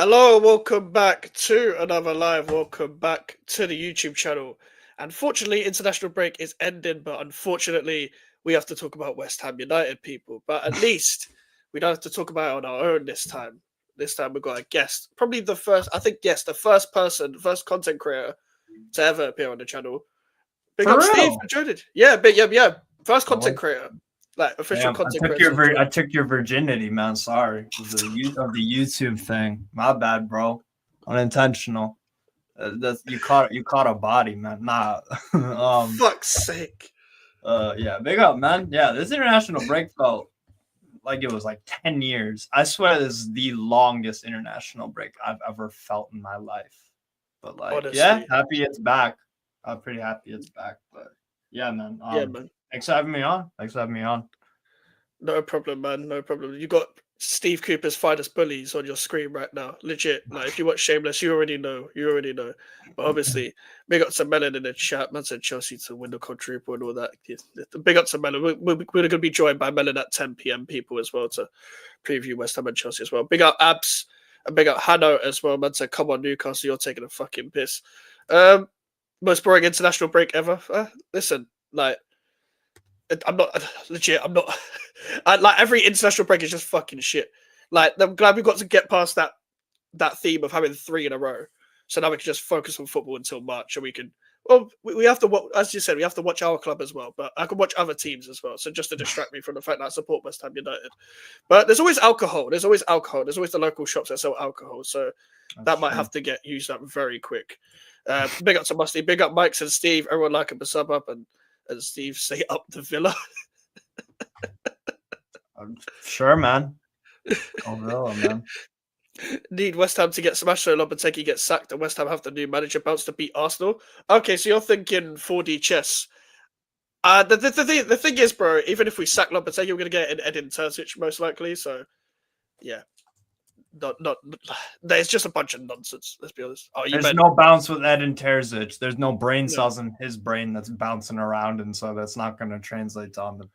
Hello, welcome back to another live. Welcome back to the YouTube channel. Unfortunately, international break is ending, but unfortunately, we have to talk about West Ham United, people. But at least we don't have to talk about it on our own this time. This time we've got a guest, probably the first. I think yes, the first person, first content creator to ever appear on the channel. Big For up Steve real? for joining. Yeah, big yeah. First Oh, content creator, like official damn! content creator. I took your virginity, man. Sorry, of the YouTube thing. My bad, bro. Unintentional. You caught a body, man. Nah. Fuck's sake. Yeah. Big up, man. Yeah. This international break felt like it was like 10 years. I swear this is the longest international break I've ever felt in my life. But like, yeah, Honestly, happy it's back. I'm pretty happy it's back. But yeah, man. yeah, man. Thanks for having me on. Thanks for having me on. No problem, man. No problem. You got Steve Cooper's finest bullies on your screen right now. Legit. Like if you watch Shameless, you already know. You already know. But obviously, big up to Melon in the chat. Man said Chelsea to win the quadruple and all that. Yeah, big up to Melon. We're going to be joined by Melon at 10 p.m. people as well to preview West Ham and Chelsea as well. Big up Abs and big up Hanno as well. Man said, come on, Newcastle, you're taking a fucking piss. Most boring international break ever. Listen, like I'm not legit. I'm not. Like every international break is just fucking shit. Like I'm glad we got to get past that theme of having three in a row. So now we can just focus on football until March, and we can. Well, we have to watch, as you said, we have to watch our club as well. But I can watch other teams as well. So just to distract me from the fact that I support West Ham United. But there's always alcohol. There's always alcohol. There's always the local shops that sell alcohol. So that might have to get used up very quick. Big up to Musty. Big up Mikes and Steve. Everyone like him to sub up and Steve say up the Villa. Sure, man. Oh, Villa, man. Need West Ham to get smashed so Lopetegui gets sacked and West Ham have the new manager bounce to beat Arsenal. Okay, so you're thinking 4D chess. The thing is, bro, even if we sack Lopetegui, we're going to get an Edin Terzic most likely. So, yeah. Not there's just a bunch of nonsense, let's be honest. There's no bounce with Edin Terzic. There's no brain cells in his brain that's bouncing around, and so that's not going to translate on the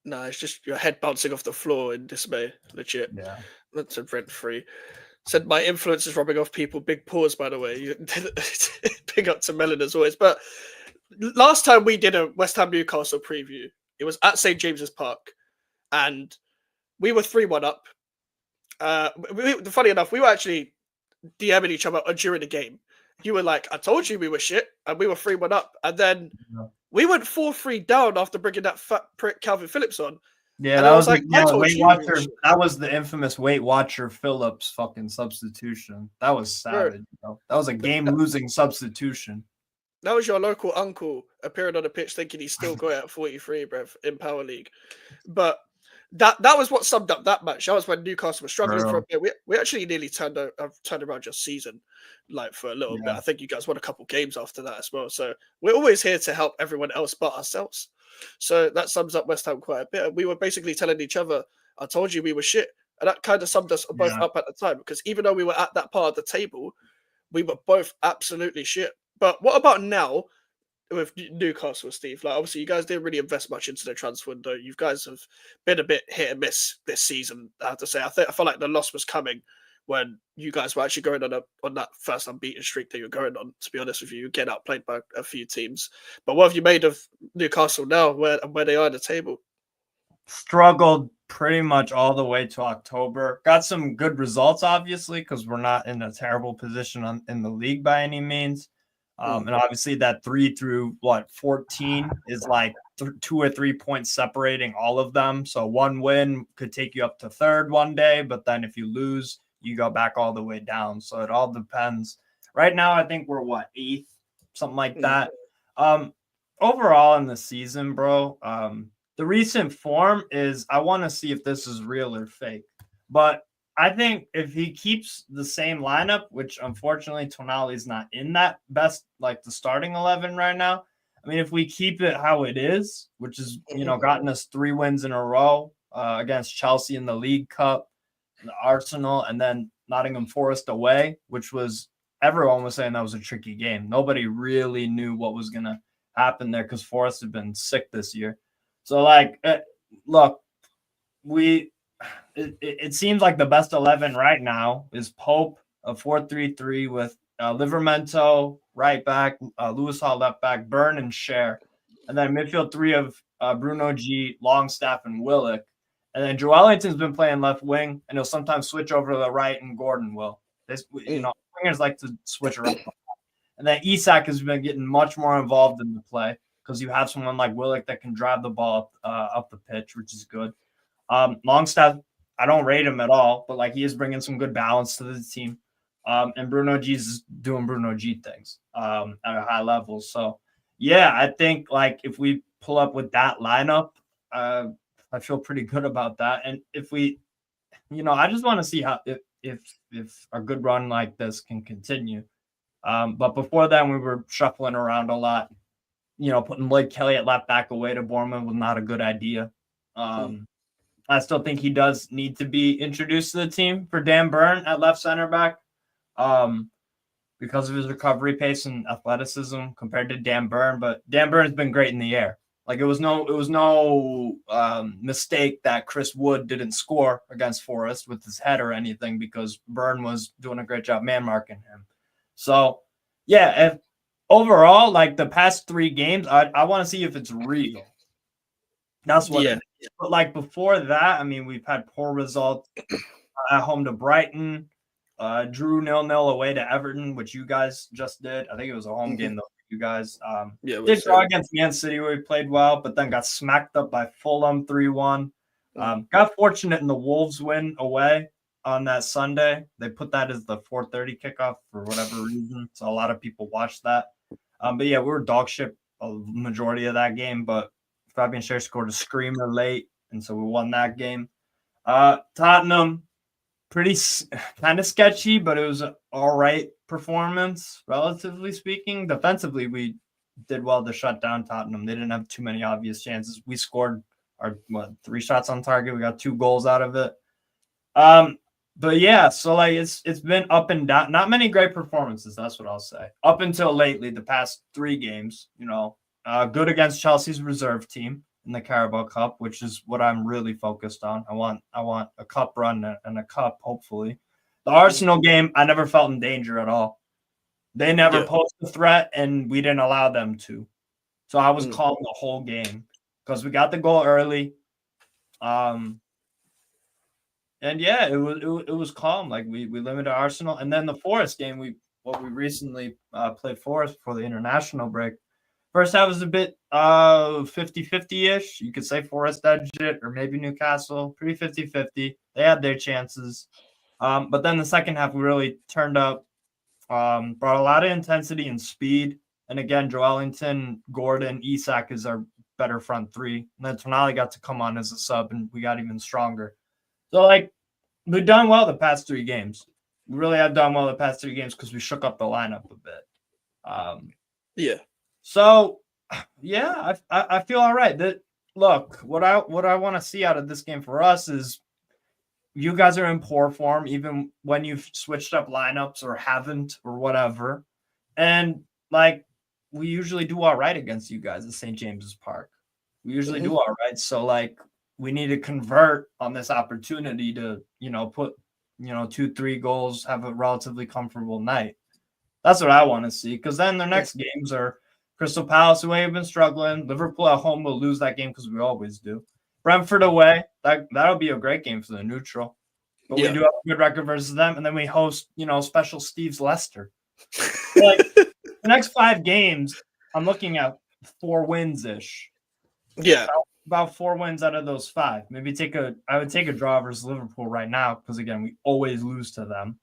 No, it's just your head bouncing off the floor in dismay. Legit. Yeah. That's a rent free. Said my influence is rubbing off people. Big pause, by the way. Big up to Melon as always. But last time we did a West Ham Newcastle preview, it was at St. James's Park, and we were 3-1 up. Funny enough, we were actually DMing each other during the game. You were like, I told you we were shit, and we were 3-1 up. And then we went 4-3 down after bringing that fat prick Calvin Phillips on. Yeah, that was like Weight Watcher. That was the infamous Weight Watcher Phillips fucking substitution. That was savage. Bro. That was a game-losing substitution. That was your local uncle appearing on the pitch thinking he's still got it at 43, bruv, in Power League. But that was what summed up that match. That was when Newcastle was struggling for a bit. We actually nearly turned around your season, like for a little bit. I think you guys won a couple games after that as well. So we're always here to help everyone else but ourselves. So that sums up West Ham quite a bit. And we were basically telling each other, I told you we were shit. And that kind of summed us both up at the time. Because even though we were at that part of the table, we were both absolutely shit. But what about now with Newcastle, Steve? Like, obviously, you guys didn't really invest much into the transfer window. You guys have been a bit hit and miss this season, I have to say. I feel like the loss was coming when you guys were actually going on that first unbeaten streak that you're going on, to be honest with you. You get outplayed by a few teams. But what have you made of Newcastle now, where they are at the table? Struggled pretty much all the way to October. Got some good results, obviously, because we're not in a terrible position in the league by any means. And obviously that 3 through 14 is like 2 or 3 points separating all of them. So one win could take you up to third one day, but then if you lose, you go back all the way down. So it all depends. Right now, I think we're eighth, something like that. Overall in the season, bro, the recent form is I want to see if this is real or fake. But I think if he keeps the same lineup, which unfortunately Tonali's not in that best, like the starting 11 right now. I mean, if we keep it how it is, which is, gotten us 3 wins in a row against Chelsea in the League Cup, the Arsenal, and then Nottingham Forest away, which was everyone was saying that was a tricky game. Nobody really knew what was going to happen there because Forest had been sick this year. So, look, we it seems like the best 11 right now is Pope, a 4-3-3 with Livermento right back, Lewis Hall left back, Byrne and Cher, and then midfield three of Bruno G, Longstaff, and Willock. And then Joe Ellington's been playing left wing, and he'll sometimes switch over to the right, and Gordon will. Wingers like to switch around. And then Isak has been getting much more involved in the play because you have someone like Willock that can drive the ball up the pitch, which is good. Longstaff, I don't rate him at all, but like he is bringing some good balance to the team. And Bruno G's is doing Bruno G things at a high level. So yeah, I think like if we pull up with that lineup, I feel pretty good about that. And if we, I just want to see how if a good run like this can continue. But before then, we were shuffling around a lot. Putting Blake Kelly at left back away to Bournemouth was not a good idea. I still think he does need to be introduced to the team for Dan Burn at left center back because of his recovery pace and athleticism compared to Dan Burn. But Dan Burn has been great in the air. Like it was no mistake that Chris Wood didn't score against Forest with his head or anything because Burn was doing a great job man marking him. So yeah, if overall like the past 3 games, I want to see if it's real. That's what it is. But like before that, I mean, we've had poor results at home to Brighton, drew 0-0 away to Everton, which you guys just did. I think it was a home game though for you guys. Did draw against Man City where we played well, but then got smacked up by Fulham 3-1. Got fortunate in the Wolves win away on that Sunday. They put that as the 4:30 kickoff for whatever reason, so a lot of people watched that. But yeah, we were dog shit a majority of that game, but Fabian Schär scored a screamer late, and so we won that game. Tottenham, pretty kind of sketchy, but it was an all right performance, relatively speaking. Defensively, we did well to shut down Tottenham. They didn't have too many obvious chances. We scored our 3 shots on target. We got 2 goals out of it. But yeah, so like it's been up and down. Not many great performances, that's what I'll say. Up until lately, the past 3 games, good against Chelsea's reserve team in the Carabao Cup, which is what I'm really focused on. I want a cup run and a cup, hopefully. The Arsenal game, I never felt in danger at all. They never posed a threat, and we didn't allow them to. So I was calm the whole game because we got the goal early. And yeah, it was calm. Like we limited Arsenal, and then the Forest game we recently played Forest for the international break. First half was a bit 50-50-ish. You could say Forest edged it, or maybe Newcastle. Pretty 50-50. They had their chances. But then the second half, we really turned up, brought a lot of intensity and speed. And again, Joelinton, Gordon, Isak is our better front 3. And then Tonali got to come on as a sub, and we got even stronger. So, like, we've done well the past 3 games. We really have done well the past 3 games because we shook up the lineup a bit. So, yeah, I feel all right. Look, what I want to see out of this game for us is you guys are in poor form, even when you've switched up lineups or haven't or whatever. And, like, we usually do all right against you guys at St. James's Park. We usually do all right. So, like, we need to convert on this opportunity to, put, 2-3 goals, have a relatively comfortable night. That's what I want to see. Because then the next games are Crystal Palace away have been struggling. Liverpool at home will lose that game because we always do. Brentford away, that'll be a great game for the neutral. But we do have a good record versus them. And then we host, Special Steve's Leicester. Like, the next 5 games, I'm looking at 4 wins-ish. Yeah. About 4 wins out of those 5. Maybe I would take a draw versus Liverpool right now because, again, we always lose to them.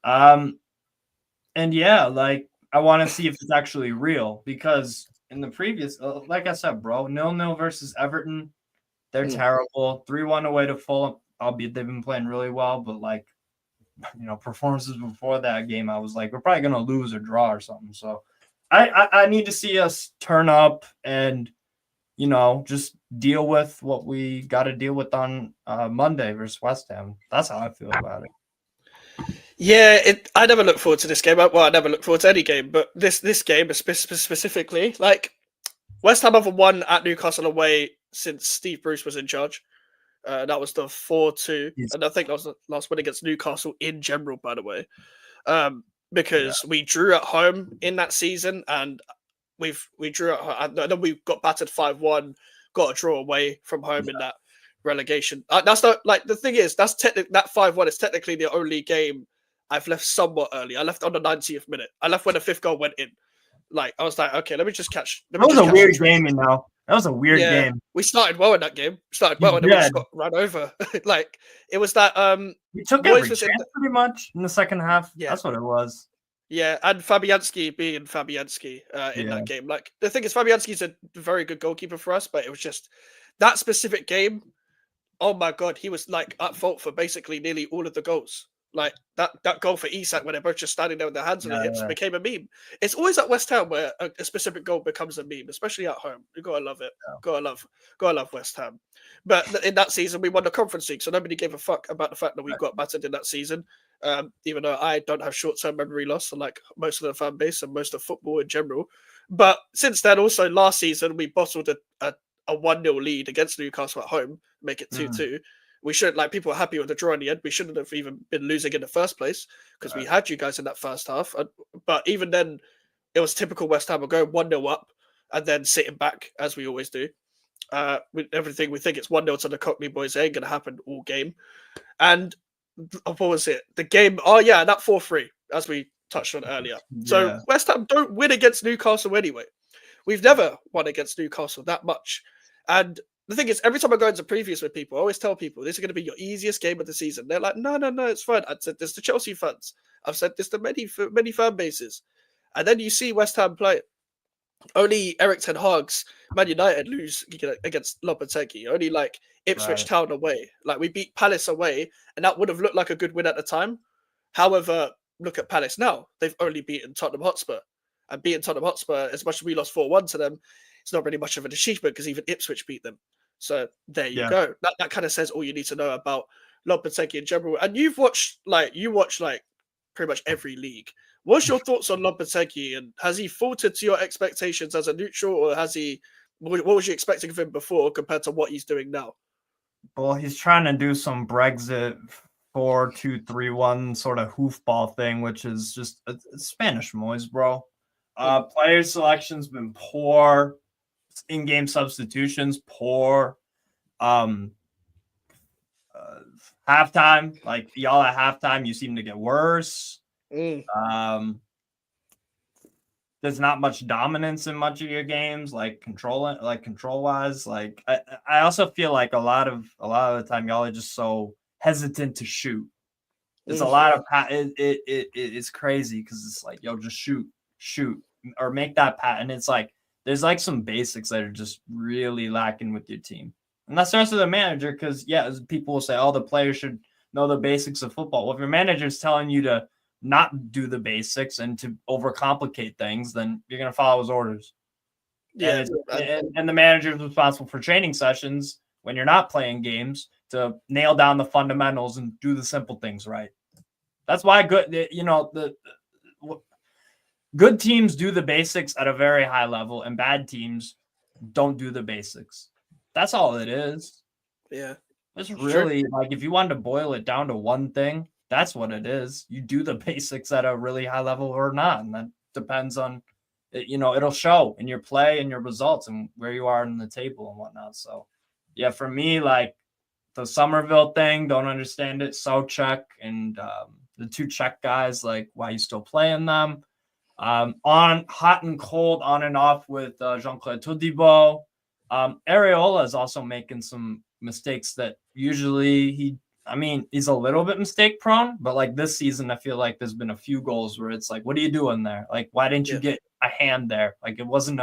And, yeah, like, I want to see if it's actually real because in the previous, like I said, bro, 0-0 versus Everton, they're terrible. 3-1 away to Fulham, albeit they've been playing really well, but like, performances before that game, I was like, we're probably gonna lose or draw or something. So, I need to see us turn up and just deal with what we got to deal with on Monday versus West Ham. That's how I feel about it. Yeah, I never look forward to this game. Well, I never look forward to any game, but this game specifically, like West Ham haven't won at Newcastle away since Steve Bruce was in charge. That was the 4-2, He's- and I think that was the last win against Newcastle in general, by the way. Yeah. Because we drew at home in that season, and we drew at home, and then we got battered 5-1, got a draw away from home in that relegation. That's not like the thing is that 5-1 is technically the only game I've left somewhat early. I left on the 90th minute. I left when the fifth goal went in. Like I was like, okay, let me just catch. That was a weird game, you know. That was a weird game. We started well in that game. Started You well, and then we just did. got run over. Like it was that. We took Moyes every was chance in pretty much in the second half. Yeah. That's what it was. Yeah, and Fabianski being Fabianski in that game. Like the thing is, Fabianski's a very good goalkeeper for us, but it was just that specific game. Oh my god, he was like at fault for basically nearly all of the goals. Like that goal for Isak when they're both just standing there with their hands on their hips became a meme. It's always at West Ham where a specific goal becomes a meme, especially at home. You gotta love it. Yeah. Gotta love West Ham. But in that season, we won the Conference League, so nobody gave a fuck about the fact that we got battered in that season. Even though I don't have short-term memory loss, unlike most of the fan base and most of football in general. But since then, also last season, we bottled a 1-0 lead against Newcastle at home, make it 2-2. We shouldn't, like, people were happy with the draw in the end. We shouldn't have even been losing in the first place because we had you guys in that first half. But even then, it was typical West Ham. We're going 1-0 up and then sitting back, as we always do. With everything, we think it's 1-0 to the Cockney boys. It ain't going to happen all game. And what was it? The game, that 4-3, as we touched on earlier. So West Ham don't win against Newcastle anyway. We've never won against Newcastle that much. And the thing is, every time I go into previews with people, I always tell people this is going to be your easiest game of the season. They're like, no, it's fine. I've said this to Chelsea fans. I've said this to many fan bases. And then you see West Ham play. Only Eric Ten Hag's Man United lose against Lopetegui. Only like Ipswich Town away. Like we beat Palace away, and that would have looked like a good win at the time. However, look at Palace now. They've only beaten Tottenham Hotspur. And beating Tottenham Hotspur, as much as we lost 4-1 to them, it's not really much of an achievement because even Ipswich beat them. So there you go. That kind of says all you need to know about Lopetegui in general. And you watch pretty much every league. What's your thoughts on Lopetegui, and has he faltered to your expectations as a neutral, or has he? What was you expecting of him before compared to what he's doing now? Well, he's trying to do some Brexit 4-2-3-1 sort of hoofball thing, which is just a Spanish Moyes, bro. Player selection's been poor. In-game substitutions poor. Halftime, like y'all at halftime, you seem to get worse. There's not much dominance in much of your games, like control wise. Like I also feel like a lot of the time y'all are just so hesitant to shoot. There's a lot of it's crazy because it's like, yo, just shoot or make that pat, and it's like there's like some basics that are just really lacking with your team. And that starts with the manager because, people will say, oh, the players should know the basics of football. Well, if your manager is telling you to not do the basics and to overcomplicate things, then you're going to follow his orders. And the manager is responsible for training sessions when you're not playing games to nail down the fundamentals and do the simple things right. That's why good teams do the basics at a very high level, and bad teams don't do the basics. That's all it is. Yeah. It's really like if you wanted to boil it down to one thing, that's what it is. You do the basics at a really high level or not. And that depends on, it'll show in your play and your results and where you are in the table and whatnot. So, for me, like the Somerville thing, don't understand it. Souček and the two Czech guys, like why you still playing them. On hot and cold, on and off with Jean-Claude Todibo. Areola is also making some mistakes that usually he's a little bit mistake prone, but like this season, I feel like there's been a few goals where it's like, what are you doing there? Like, why didn't you get a hand there? Like it wasn't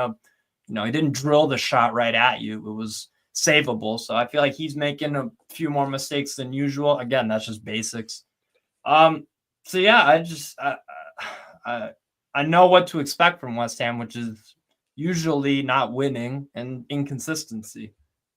he didn't drill the shot right at you. It was savable. So I feel like he's making a few more mistakes than usual. Again, that's just basics. I know what to expect from West Ham, which is usually not winning and inconsistency.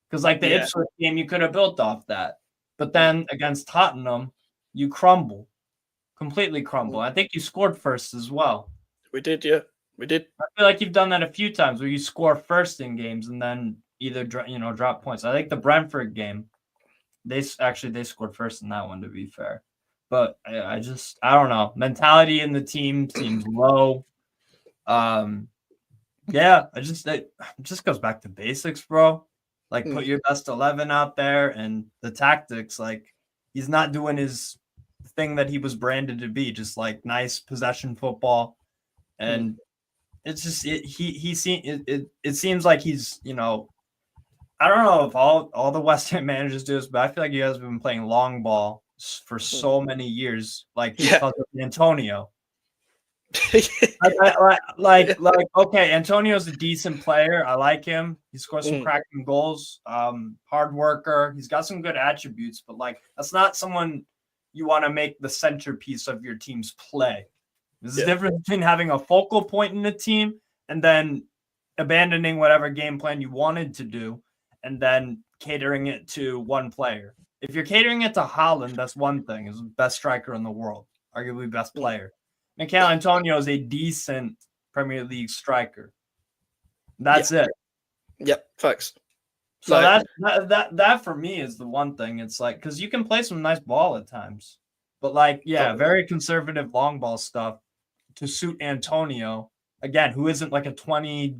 Because like the Ipswich game, you could have built off that. But then against Tottenham, you completely crumble. I think you scored first as well. We did, yeah. We did. I feel like you've done that a few times where you score first in games and then either drop points. I think the Brentford game, they scored first in that one, to be fair. But I don't know. Mentality in the team seems low. Yeah, it just goes back to basics, bro. Like put your best 11 out there, and the tactics. Like he's not doing his thing that he was branded to be, just like nice possession football, and it's just it seems like he's I don't know if all the West Ham managers do this, but I feel like you guys have been playing long ball for so many years, like because of Antonio. Like, okay, Antonio's a decent player. I like him. He scores some cracking goals. Hard worker. He's got some good attributes, but like that's not someone you want to make the centerpiece of your team's play. There's a difference between having a focal point in the team and then abandoning whatever game plan you wanted to do and then catering it to one player. If you're catering it to Haaland, that's one thing. He's the best striker in the world, arguably best player. Mikel Antonio is a decent Premier League striker. That's it. Yep, facts. So that for me is the one thing. It's like because you can play some nice ball at times, but like very conservative long ball stuff to suit Antonio again, who isn't like a 20,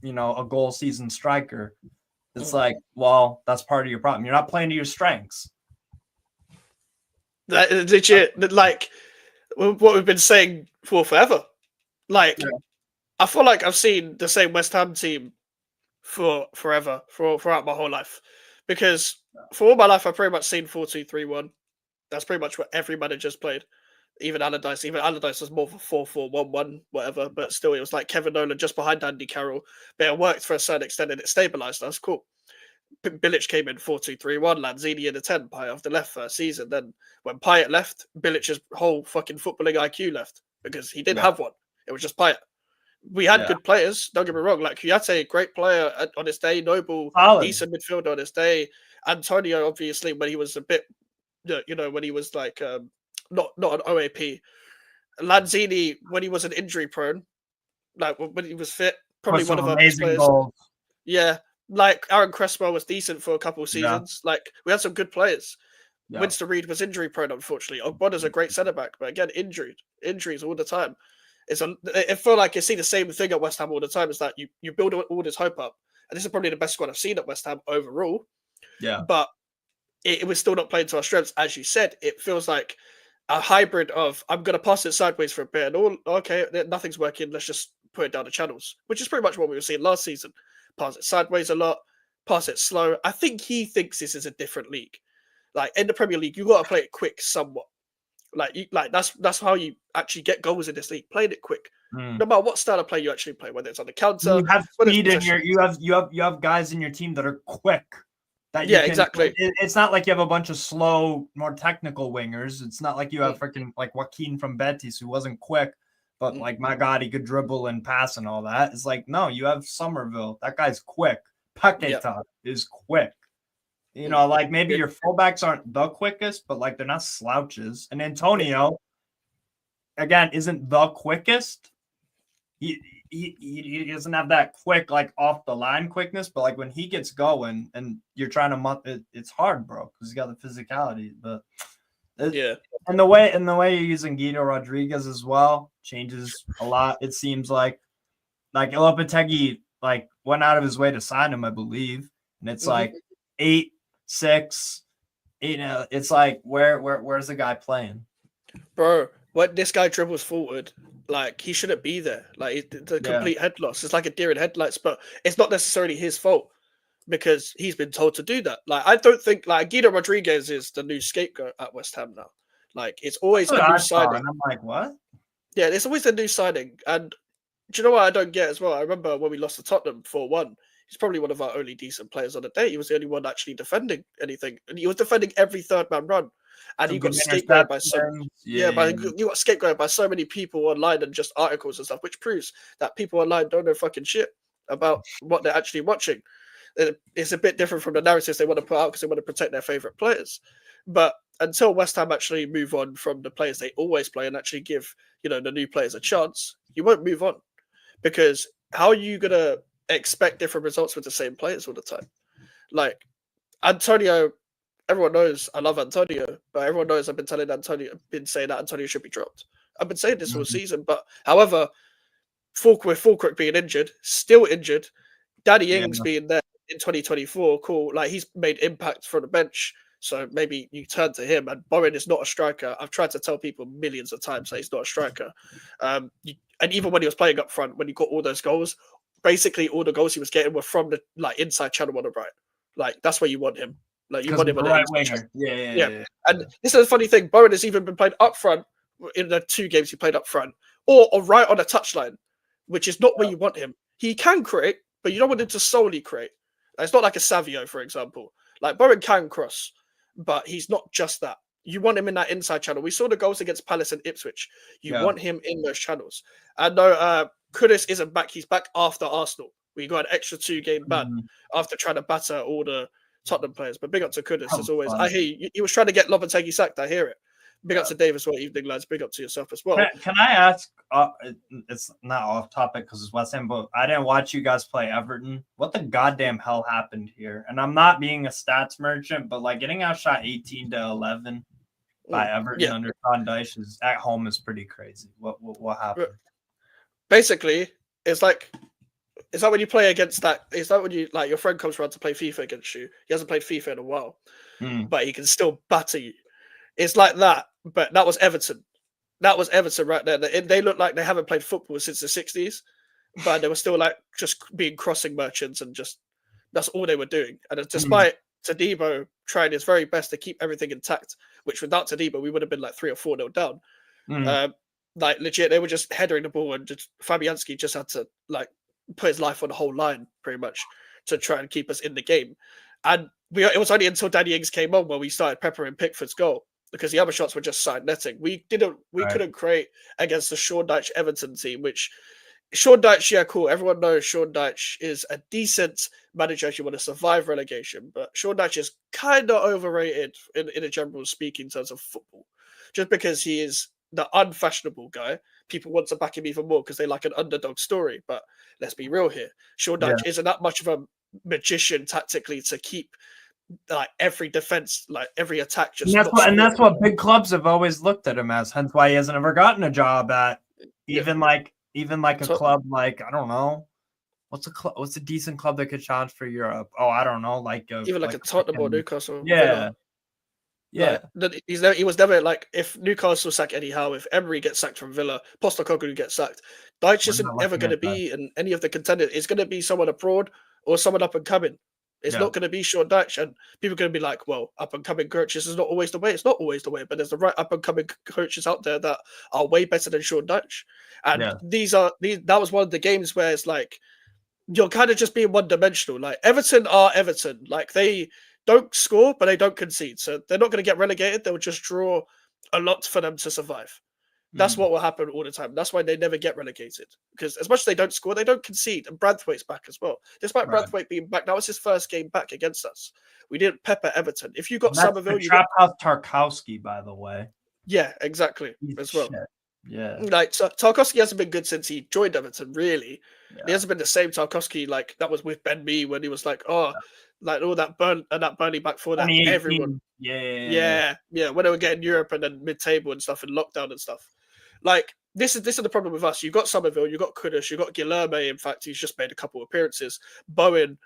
a goal season striker. It's like, well, that's part of your problem. You're not playing to your strengths. That legit, like what we've been saying for forever. Like, I feel like I've seen the same West Ham team for forever, throughout my whole life. Because for all my life, I've pretty much seen 4-2-3-1. That's pretty much what every manager's played. Even Allardyce was more of a 4-4-1-1, whatever. But still, it was like Kevin Nolan just behind Andy Carroll. But it worked for a certain extent and it stabilised us. Cool. Bilic came in 4-2-3-1, Lanzini in the 10, Payet off the left first season. Then when Payet left, Bilic's whole fucking footballing IQ left because he didn't have one. It was just Payet. We had good players, don't get me wrong. Like Kouyaté, great player on his day. Noble, decent midfielder on his day. Antonio, obviously, when he was a bit, when he was like not an OAP. Lanzini, when he wasn't injury prone, like when he was fit, probably one of our best players. Goals. Yeah, like Aaron Cresswell was decent for a couple of seasons. Like we had some good players. Winston Reid was injury prone, unfortunately. Ogbona's a great centre back, but again, injuries all the time. I feel like you see the same thing at West Ham all the time. Is that you build all this hope up, and this is probably the best squad I've seen at West Ham overall. Yeah, but it was still not playing to our strengths, as you said. It feels like a hybrid of I'm going to pass it sideways for a bit, and okay, nothing's working. Let's just put it down the channels, which is pretty much what we were seeing last season. Pass it sideways a lot, pass it slow. I think he thinks this is a different league. Like in the Premier League, you got to play it quick somewhat. That's how you actually get goals in this league. Playing it quick, no matter what style of play you actually play, whether it's on the counter. You have speed in you have guys in your team that are quick. Exactly. It's not like you have a bunch of slow, more technical wingers. It's not like you have freaking like Joaquin from Betis who wasn't quick, but like my God, he could dribble and pass and all that. It's like no, you have Somerville. That guy's quick. Paqueta is quick. Like maybe your fullbacks aren't the quickest, but like they're not slouches. And Antonio, again, isn't the quickest. He doesn't have that quick, like off the line quickness, but like when he gets going and you're trying to it's hard, bro, because he's got the physicality. But and the way you're using Guido Rodriguez as well changes a lot. It seems like Lopetegui like went out of his way to sign him, I believe, and it's like 8-6. It's like where's the guy playing, bro? When this guy dribbles forward, like he shouldn't be there. Like the complete head loss. It's like a deer in headlights, but it's not necessarily his fault because he's been told to do that. Like I don't think like Guido Rodriguez is the new scapegoat at West Ham now. Like it's always a new signing. And I'm like, what? Yeah, it's always a new signing. And do you know what I don't get as well? I remember when we lost to Tottenham 4-1. He's probably one of our only decent players on the day. He was the only one actually defending anything, and he was defending every third man run. And he got scapegoated by you got scapegoated by so many people online and just articles and stuff, which proves that people online don't know fucking shit about what they're actually watching. It's a bit different from the narratives they want to put out because they want to protect their favorite players. But until West Ham actually move on from the players they always play and actually give the new players a chance, you won't move on because how are you gonna expect different results with the same players all the time? Like Antonio, everyone knows I love Antonio, but everyone knows I've been saying that Antonio should be dropped. I've been saying this all season, but however, with Fulkirk being injured, still injured, Danny Ings being there in 2024, cool. Like he's made impact from the bench. So maybe you turn to him. And Bowen is not a striker. I've tried to tell people millions of times that he's not a striker. And even when he was playing up front, when he got all those goals, basically all the goals he was getting were from the inside channel on the right. Like that's where you want him. Like you want him on the right winger. Yeah. And this is a funny thing. Bowen has even been playing up front in the 2 games he played up front, or right on the touchline, which is not where you want him. He can create, but you don't want him to solely create. It's not like a Savio, for example. Like Bowen can cross, but he's not just that. You want him in that inside channel. We saw the goals against Palace and Ipswich. You want him in those channels. And no, Kudus isn't back. He's back after Arsenal. We got an extra 2-game ban after trying to batter all the Tottenham players. But big up to Kudus as always. I hear you. He was trying to get Lopetegui sacked. I hear it. Big up to Dave as well. Evening, lads. Big up to yourself as well. Can I ask? It's not off topic because it's West Ham, but I didn't watch you guys play Everton. What the goddamn hell happened here? And I'm not being a stats merchant, but like getting outshot 18-11 by Everton under Sean Dyche is at home is pretty crazy. What happened? Basically, it's like when you play against that. It's like when you your friend comes around to play FIFA against you. He hasn't played FIFA in a while, but he can still batter you. It's like that, but that was Everton. That was Everton right there. They look like they haven't played football since the 60s, but they were still like just being crossing merchants and just that's all they were doing. And despite Todibo trying his very best to keep everything intact, which without Todibo we would have been like 3 or 4-0 down. Like legit, they were just headering the ball, and just Fabianski just had to like put his life on the whole line pretty much to try and keep us in the game. And it was only until Danny Ings came on where we started peppering Pickford's goal, because the other shots were just side netting. We couldn't create against the Sean Dyche Everton team, which Sean Dyche, cool. Everyone knows Sean Dyche is a decent manager if you want to survive relegation, but Sean Dyche is kind of overrated in a general speak in terms of football, just because he is the unfashionable guy. People want to back him even more because they like an underdog story. But let's be real here. Sean Dyche isn't that much of a magician tactically to keep like every defense, like every attack, just that's what big clubs have always looked at him as. Hence why he hasn't ever gotten a job at even like a club like, I don't know, what's a decent club that could challenge for Europe? Oh, I don't know, like a Tottenham or Newcastle. Yeah. He was never like, if Newcastle sack Eddie Howe, if Emery gets sacked from Villa, Postecoglou gets sacked, Dyche isn't ever going to be in any of the contenders. It's going to be someone abroad or someone up and coming. It's not going to be Sean Dyche, and people are going to be like, well, up and coming coaches is not always the way. It's not always the way, but there's the right up and coming coaches out there that are way better than Sean Dyche. And that was one of the games where it's like, you're kind of just being one dimensional. Like Everton are Everton. Like they don't score, but they don't concede. So they're not going to get relegated. They'll just draw a lot for them to survive. That's what will happen all the time. That's why they never get relegated. Because as much as they don't score, they don't concede. And Branthwaite's back as well. Despite Branthwaite being back, that was his first game back against us. We didn't pepper Everton. If you got Somerville, you Trap House Tarkowski, by the way. Yeah, exactly. As well. Shit. Yeah. Like Tarkowski hasn't been good since he joined Everton, really. Yeah. He hasn't been the same Tarkowski like that was with Ben Mee when he was like, like all that Burnley back for that. Everyone. Yeah. When they were getting Europe and then mid-table and stuff and lockdown and stuff. Like this is the problem with us. You've got Somerville, you've got Kudus, you've got Guilherme. In fact, he's just made a couple of appearances. Bowen,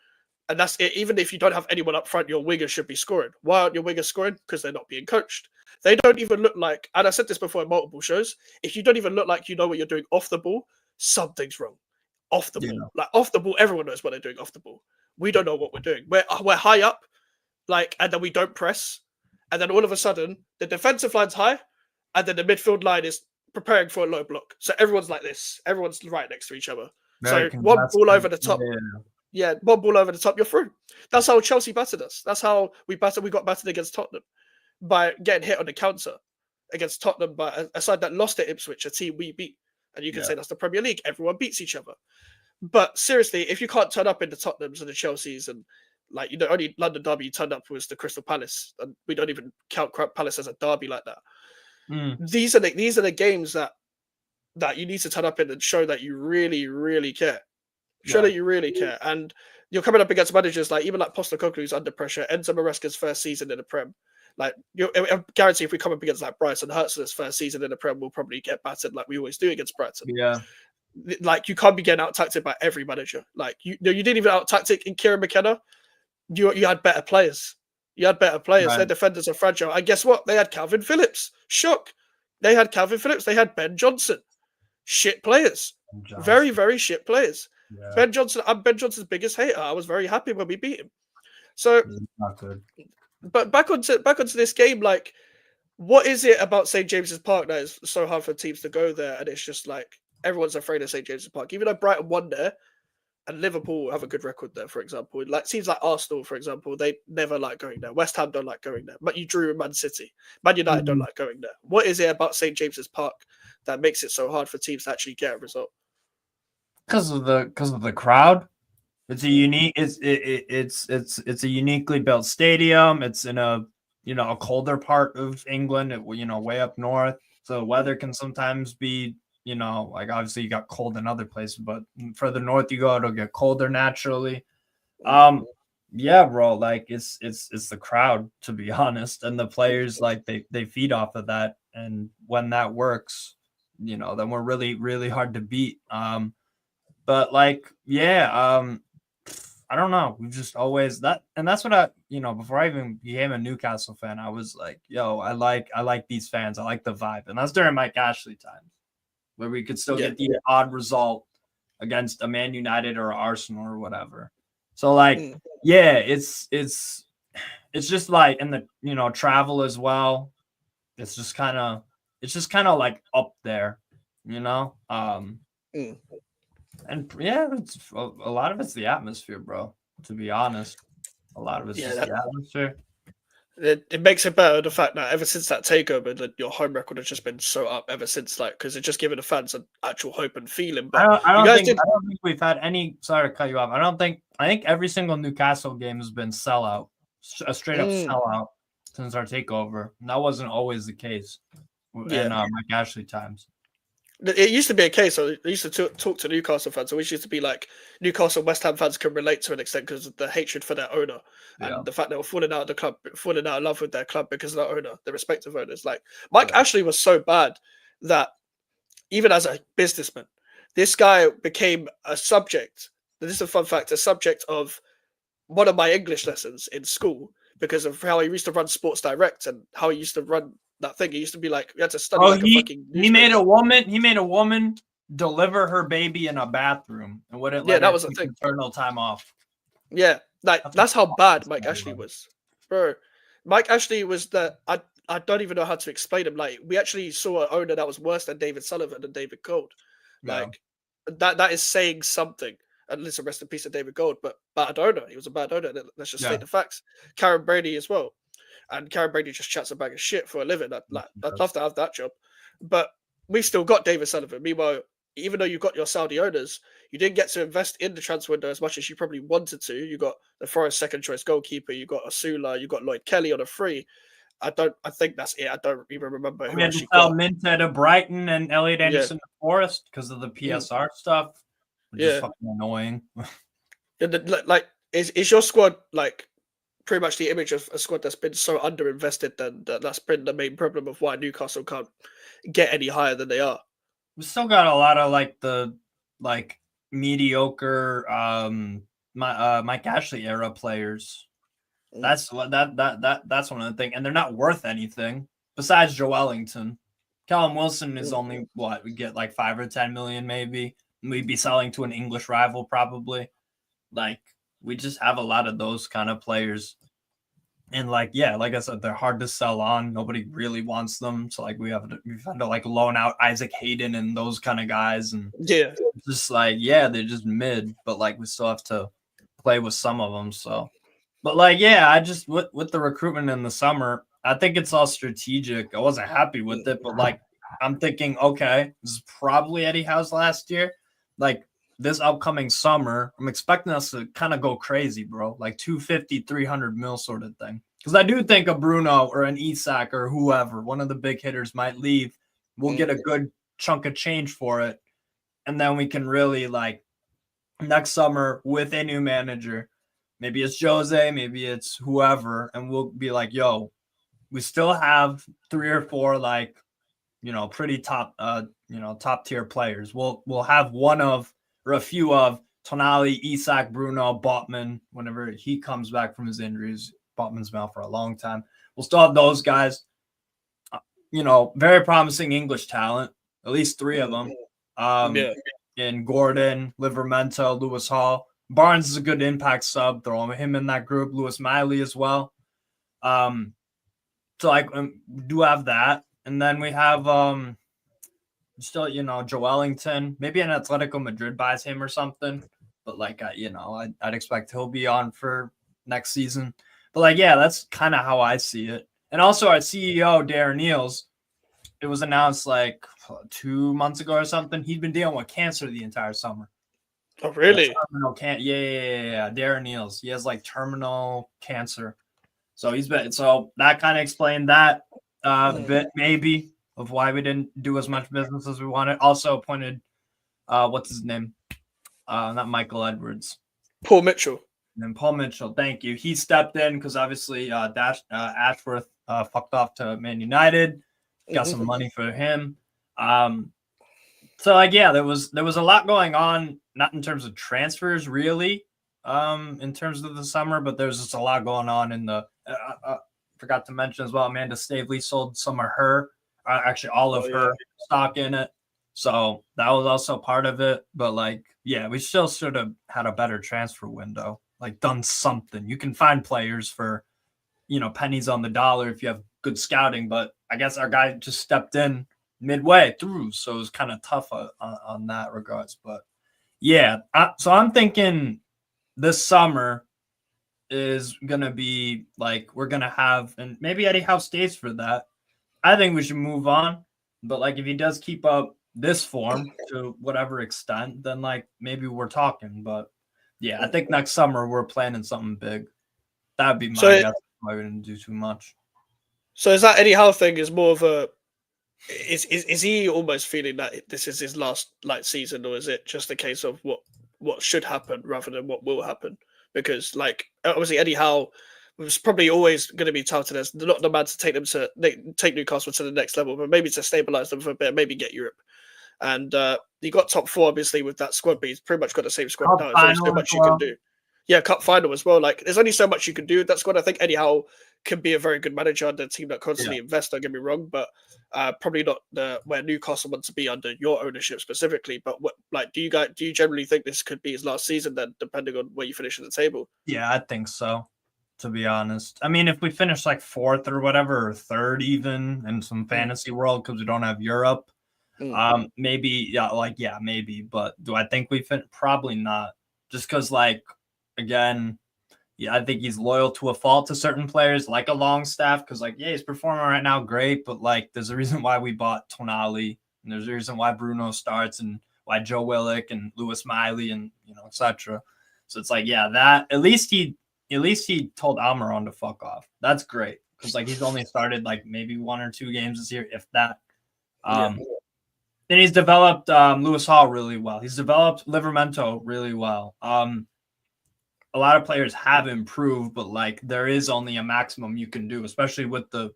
and that's it. Even if you don't have anyone up front, your wingers should be scoring. Why aren't your wingers scoring? Because they're not being coached. They don't even look like, and I said this before in multiple shows, if you don't even look like you know what you're doing off the ball, something's wrong. Off the ball. Like off the ball, everyone knows what they're doing off the ball. We don't know what we're doing. We're high up, like, and then we don't press. And then all of a sudden, the defensive line's high, and then the midfield line is preparing for a low block. So everyone's like this. Everyone's right next to each other. So one ball over the top. Yeah, one ball over the top, you're through. That's how Chelsea battered us. That's how we got battered against Tottenham, by getting hit on the counter against Tottenham, by a side that lost at Ipswich, a team we beat. And you can say that's the Premier League. Everyone beats each other. But seriously, if you can't turn up in the Tottenhams and the Chelseas, and like, only London derby you turned up was the Crystal Palace, and we don't even count Palace as a derby like that. These are the games that you need to turn up in and show that you really, really care. Show that you really care. And you're coming up against managers like even like Postecoglou's under pressure. Enzo Maresca's first season in the Prem. Like, I guarantee if we come up against like Brighton, Hertzler's first season in the Prem, we'll probably get battered like we always do against Brighton. Yeah. Like, you can't be getting out tacticked by every manager. Like, you didn't even out tactic in Kieran McKenna. You had better players. You had better players. Right. Their defenders are fragile. And guess what? They had Calvin Phillips. Shook. They had Calvin Phillips. They had Ben Johnson. Shit players. Very, very shit players. Yeah. Ben Johnson, I'm Ben Johnson's biggest hater. I was very happy when we beat him. So, not good. But back onto this game, like, what is it about St. James's Park that is so hard for teams to go there? And it's just like everyone's afraid of St. James's Park, even though Brighton won there and Liverpool have a good record there, for example. Like, teams like Arsenal, for example, they never like going there. West Ham don't like going there. But you drew in Man City. Man United don't like going there. What is it about St. James's Park that makes it so hard for teams to actually get a result? Because of the crowd. It's a unique. It's a uniquely built stadium. It's in a colder part of England. Way up north. So the weather can sometimes be like obviously you got cold in other places, but further north you go, it'll get colder naturally. Yeah, bro. Like it's the crowd, to be honest, and the players, like they feed off of that, and when that works, then we're really, really hard to beat. But like, yeah, I don't know. We've just always and that's what I, before I even became a Newcastle fan, I was like, yo, I like these fans. I like the vibe. And that's during Mike Ashley times where we could still get the odd result against a Man United or Arsenal or whatever. So like, yeah, it's just like, and the, travel as well. It's just kind of like up there, And yeah, it's a lot of it's the atmosphere, bro. To be honest, a lot of it's just the atmosphere. It makes it better, the fact that ever since that takeover, that your home record has just been so up ever since, like, because it's just given the fans an actual hope and feeling. But I don't think we've had any. Sorry to cut you off. I think every single Newcastle game has been sellout, a straight up sellout since our takeover. And that wasn't always the case in Mike Ashley times. It used to be a case. I used to talk to Newcastle fans. Always used to be like Newcastle and West Ham fans can relate to an extent because of the hatred for their owner and the fact they were falling out of the club, falling out of love with their club because of their owner, their respective owners. Like Mike Ashley was so bad that even as a businessman, this guy became a subject. This is a fun fact: a subject of one of my English lessons in school because of how he used to run Sports Direct and how he used to run that thing. He used to be like, you had to study like a fucking he made a woman deliver her baby in a bathroom and wouldn't let that was a thing. Maternal time off. Yeah, like that's how bad Mike Ashley was, bro. Mike Ashley was I don't even know how to explain him. Like, we actually saw an owner that was worse than David Sullivan and David Gold. Like that is saying something. And listen, rest in peace to David Gold, but bad owner. He was a bad owner. Let's just state the facts. Karen Brady as well. And Karen Brady just chats a bag of shit for a living. I'd love to have that job. But we've still got David Sullivan. Meanwhile, even though you got your Saudi owners, you didn't get to invest in the transfer window as much as you probably wanted to. You got the Forest second choice goalkeeper. You got Asula. You got Lloyd Kelly on a free. I think that's it. I don't even remember who we had to sell Minta to Brighton and Elliot Anderson to Forest because of the PSR stuff. Which is fucking annoying. Like, is your squad like pretty much the image of a squad that's been so underinvested? Then that's been the main problem of why Newcastle can't get any higher than they are. We still got a lot of like mediocre Mike Ashley era players. That's one of the things, and they're not worth anything besides Joe Wellington. Callum Wilson is only we get like 5 or 10 million maybe. We'd be selling to an English rival probably. Like, we just have a lot of those kind of players. And like I said, they're hard to sell on. Nobody really wants them. So like we've had to like loan out Isaac Hayden and those kind of guys. And just like, they're just mid, but like we still have to play with some of them. So, but like, I just, with the recruitment in the summer, I think it's all strategic. I wasn't happy with it, but like, I'm thinking, okay, this is probably Eddie Howe's last year. Like, this upcoming summer, I'm expecting us to kind of go crazy, bro. Like 250, 300 mil sort of thing. Because I do think a Bruno or an Isak or whoever, one of the big hitters might leave. We'll get a good chunk of change for it. And then we can really like next summer with a new manager. Maybe it's Jose, maybe it's whoever, and we'll be like, yo, we still have 3 or 4 like, pretty top top tier players. We'll have one of or a few of Tonali, Isak, Bruno, Botman whenever he comes back from his injuries. Botman's been out for a long time. We'll still have those guys. Very promising English talent, at least 3 of them. In Gordon, Livermento, Lewis Hall. Barnes is a good impact sub. Throw him in that group. Lewis Miley as well. So do have that. And then we have still, Joelinton. Maybe an Atletico Madrid buys him or something. But I'd expect he'll be on for next season. But that's kind of how I see it. And also our CEO, Darren Neals, it was announced 2 months ago or something. He'd been dealing with cancer the entire summer. Oh, really? Yeah. Darren Neals. He has terminal cancer. So that kind of explained that a bit, maybe, of why we didn't do as much business as we wanted. Also appointed, what's his name? Not Michael Edwards. Paul Mitchell. And Paul Mitchell, thank you. He stepped in because obviously Ashworth fucked off to Man United. Got some money for him. There was a lot going on, not in terms of transfers really, in terms of the summer, but there's just a lot going on in the forgot to mention as well, Amanda Stavely sold some of her, actually all of her stock in it. So that was also part of it. But we still should have had a better transfer window, done something. You can find players for, pennies on the dollar if you have good scouting, but I guess our guy just stepped in midway through. So it was kind of tough on that regards. But so I'm thinking this summer is going to be we're going to have, and maybe Eddie Howe stays for that. I think we should move on. But if he does keep up this form to whatever extent, then maybe we're talking. But I think next summer we're planning something big. That'd be my guess. I wouldn't do too much. So is that Eddie Howe thing is more of a is he almost feeling that this is his last season, or is it just a case of what should happen rather than what will happen? Because obviously Eddie Howe was probably always going to be touted as not the man to take Newcastle to the next level, but maybe to stabilize them for a bit, maybe get Europe. And he got top 4 obviously with that squad, but he's pretty much got the same squad now. There's only so much you can do. Yeah, cup final as well. There's only so much you can do with that squad. I think Eddie Howe can be a very good manager under a team that constantly invests. Don't get me wrong, but probably not where Newcastle wants to be under your ownership specifically. But do you generally think this could be his last season then, depending on where you finish in the table? Yeah, I think so. To be honest, I mean, if we finish 4th or whatever, or 3rd even in some fantasy world because we don't have Europe, maybe maybe. But do I think we fit? Probably not. Just because again, I think he's loyal to a fault to certain players, like a Longstaff, because he's performing right now great, but there's a reason why we bought Tonali, and there's a reason why Bruno starts, and why Joe Willock and Lewis Miley, and etc. So it's that at least he told Almiron to fuck off. That's great because he's only started maybe 1 or 2 games this year, if that. Then he's developed Lewis Hall really well. He's developed Livermento really well. A lot of players have improved, but there is only a maximum you can do, especially with the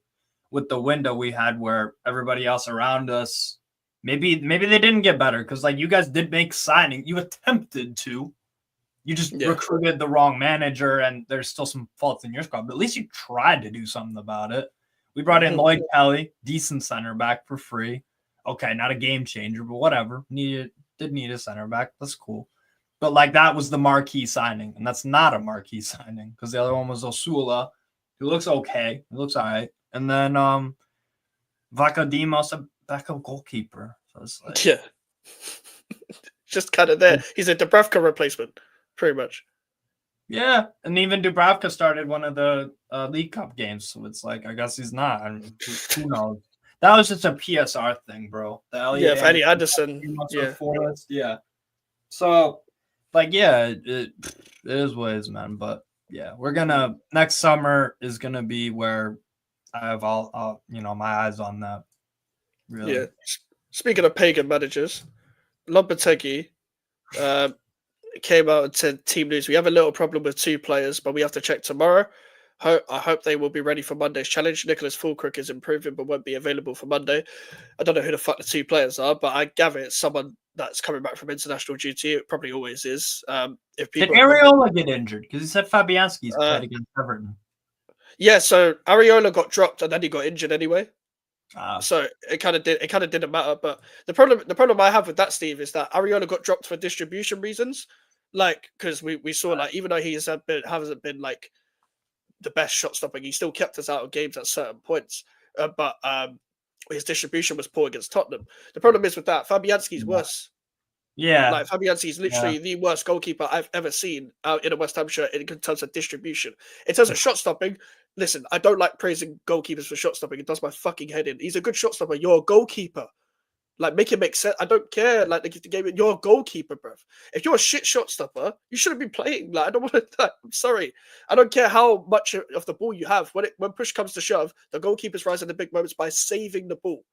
window we had where everybody else around us maybe they didn't get better because you guys did make signing. You attempted to. You just recruited the wrong manager, and there's still some faults in your squad, but at least you tried to do something about it. We brought in Lloyd Kelly, decent center back for free. Okay, not a game changer, but whatever. Did need a center back. That's cool. But that was the marquee signing, and that's not a marquee signing because the other one was Osula, who looks okay. He looks all right. And then Vakadimos, a backup goalkeeper. So it's just kind of there. He's a Dubravka replacement, pretty much. Yeah, and even Dubravka started one of the League Cup games, so it's I guess he's not. I mean, who knows? That was just a PSR thing, bro. If Eddie Anderson. So, it is what it is, man. But we're gonna next summer is gonna be where I have all my eyes on that. Really. Yeah. Speaking of pagan managers, Lopetegui, came out and said, "Team news: we have a little problem with 2 players, but we have to check tomorrow. I hope they will be ready for Monday's challenge. Nicholas Fulkirk is improving, but won't be available for Monday. I don't know who the fuck the 2 players are, but I gather it's someone that's coming back from international duty. It probably always is. If Did people remember, Areola get injured? Because he said Fabianski's uh, played against Everton. yeah. So Areola got dropped, and then he got injured anyway. Ah, So it kind of didn't matter. But the problem I have with that, Steve, is that Areola got dropped for distribution reasons. Like, because we saw, like, even though he hasn't been like the best shot stopping, he still kept us out of games at certain points. But his distribution was poor against Tottenham. The problem is with that, Fabianski's worse. yeah. Like, Fabianski's literally the worst goalkeeper I've ever seen out in a West Ham shirt in terms of distribution. In terms of shot stopping, listen, I don't like praising goalkeepers for shot stopping. It does my fucking head in. He's a good shot stopper. You're a goalkeeper. Like, make it make sense. I don't care. Like, the game, you're a goalkeeper, bruv. If you're a shit shot stopper, you shouldn't be playing. Like, I don't want to. Like, I'm sorry. I don't care how much of the ball you have. When push comes to shove, the goalkeepers rise in the big moments by saving the ball.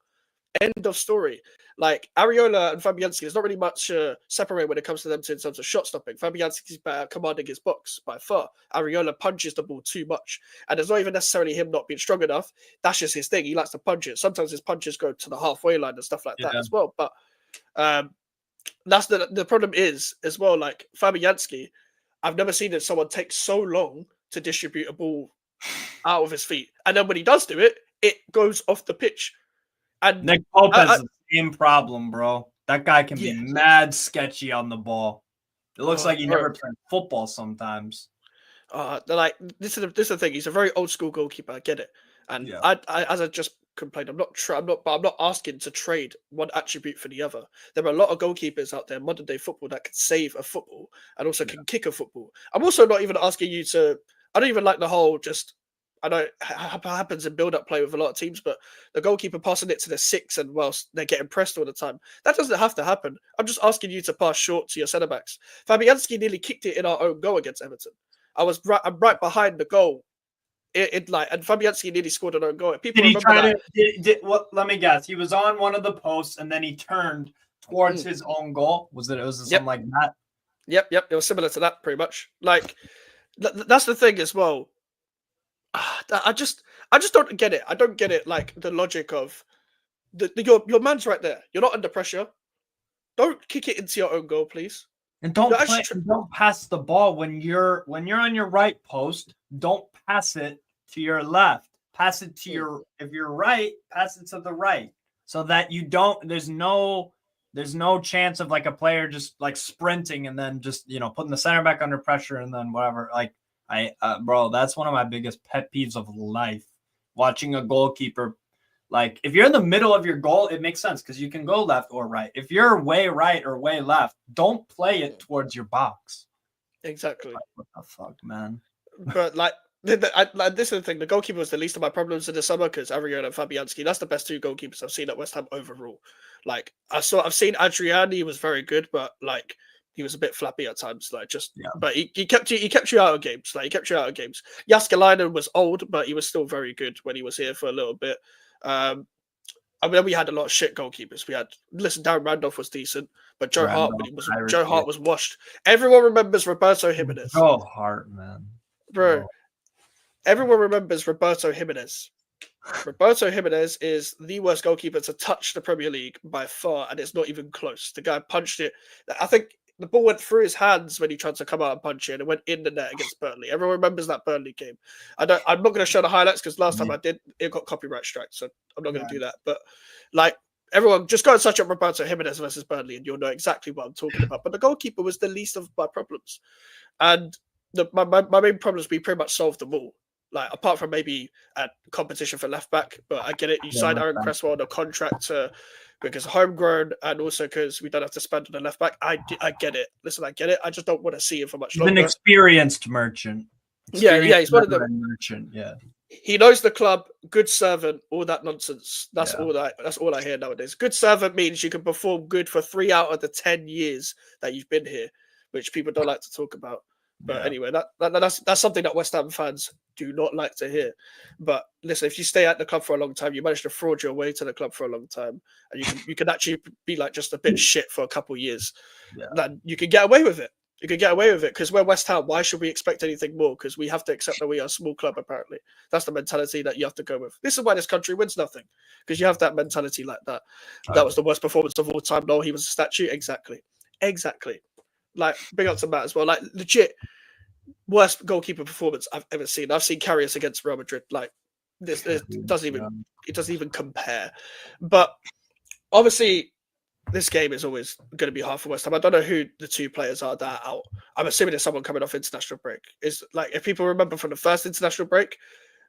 End of story. Like, Areola and Fabianski, there's not really much separate when it comes to them two in terms of shot stopping. Fabianski's better commanding his box by far. Areola punches the ball too much. And it's not even necessarily him not being strong enough. That's just his thing. He likes to punch it. Sometimes his punches go to the halfway line and stuff like that as well. But that's the problem is, as well, like, Fabianski, I've never seen someone take so long to distribute a ball out of his feet. And then when he does do it, it goes off the pitch. And Nick Pope has the same problem, bro. That guy can be mad sketchy on the ball. It looks like he never played football sometimes. Like, this is the thing. He's a very old school goalkeeper. I get it, and I as I just complained, I'm not asking to trade one attribute for the other. There are a lot of goalkeepers out there in modern day football that can save a football and also can kick a football. I'm also not even asking you to. I don't even like the whole just. I know it happens in build-up play with a lot of teams, but the goalkeeper passing it to the 6 and whilst they're getting pressed all the time, that doesn't have to happen. I'm just asking you to pass short to your centre-backs. Fabianski nearly kicked it in our own goal against Everton. I'm right behind the goal. And Fabianski nearly scored an own goal. People did he try that. to? Let me guess. He was on one of the posts and then he turned towards his own goal. Was it something like that? Yep. It was similar to that, pretty much. Like, that's the thing as well. I just don't get it. I don't get it. Like, the logic of your man's right there. You're not under pressure. Don't kick it into your own goal, please. And don't pass the ball when you're on your right post. Don't pass it to your left. Pass it to if you're right, pass it to the right, so that you don't. There's no chance of like a player just like sprinting and then just putting the center back under pressure and then whatever. Like, bro, that's one of my biggest pet peeves of life. Watching a goalkeeper, like, if you're in the middle of your goal, it makes sense because you can go left or right. If you're way right or way left, don't play it towards your box. Exactly. Like, what the fuck, man? But like, this is the thing. The goalkeeper was the least of my problems in the summer because Areola and Fabianski. That's the best 2 goalkeepers I've seen at West Ham overall. Like, I've seen Adrian. He was very good, but like, he was a bit flappy at times. Like, but he kept you out of games. Like, he kept you out of games. Jaskalainen was old, but he was still very good when he was here for a little bit. I mean, we had a lot of shit goalkeepers. Darren Randolph was decent, but Joe Hart was washed. Everyone remembers Roberto Jimenez. Joe Hart, man, bro. Everyone remembers Roberto Jimenez. Roberto Jimenez is the worst goalkeeper to touch the Premier League by far, and it's not even close. The guy punched it. I think the ball went through his hands when he tried to come out and punch it, and it went in the net against Burnley. Everyone remembers that Burnley game. I'm not going to show the highlights because last time I did, it got copyright strike, so I'm not going to do that. But like, everyone, just go and search up Roberto Jimenez versus Burnley, and you'll know exactly what I'm talking about. But the goalkeeper was the least of my problems, and my main problems, we pretty much solved them all. Like, apart from maybe a competition for left back, but I get it. You signed Aaron Cresswell on a contract because homegrown, and also because we don't have to spend on a left back. I get it. Listen, I get it. I just don't want to see him for much longer. He's an experienced merchant. He's one of them. Merchant, yeah. He knows the club. Good servant. All that nonsense. That's all I hear nowadays. Good servant means you can perform good for 3 out of the 10 years that you've been here, which people don't like to talk about. But anyway, that's something that West Ham fans do not like to hear. But listen, if you stay at the club for a long time, you manage to fraud your way to the club for a long time, and you can actually be like just a bit shit for a couple of years. Then you can get away with it. You could get away with it because we're West Ham. Why should we expect anything more? Because we have to accept that we are a small club, apparently. That's the mentality that you have to go with. This is why this country wins nothing, because you have that mentality like that. That was the worst performance of all time. No, he was a statue. Exactly. Like, big up to Matt as well. Like, legit, worst goalkeeper performance I've ever seen. I've seen Karius against Real Madrid. Like, this doesn't even compare. But obviously, this game is always going to be hard for West Ham. I don't know who the two players are that are out. I'm assuming it's someone coming off international break. Is like, if people remember from the first international break,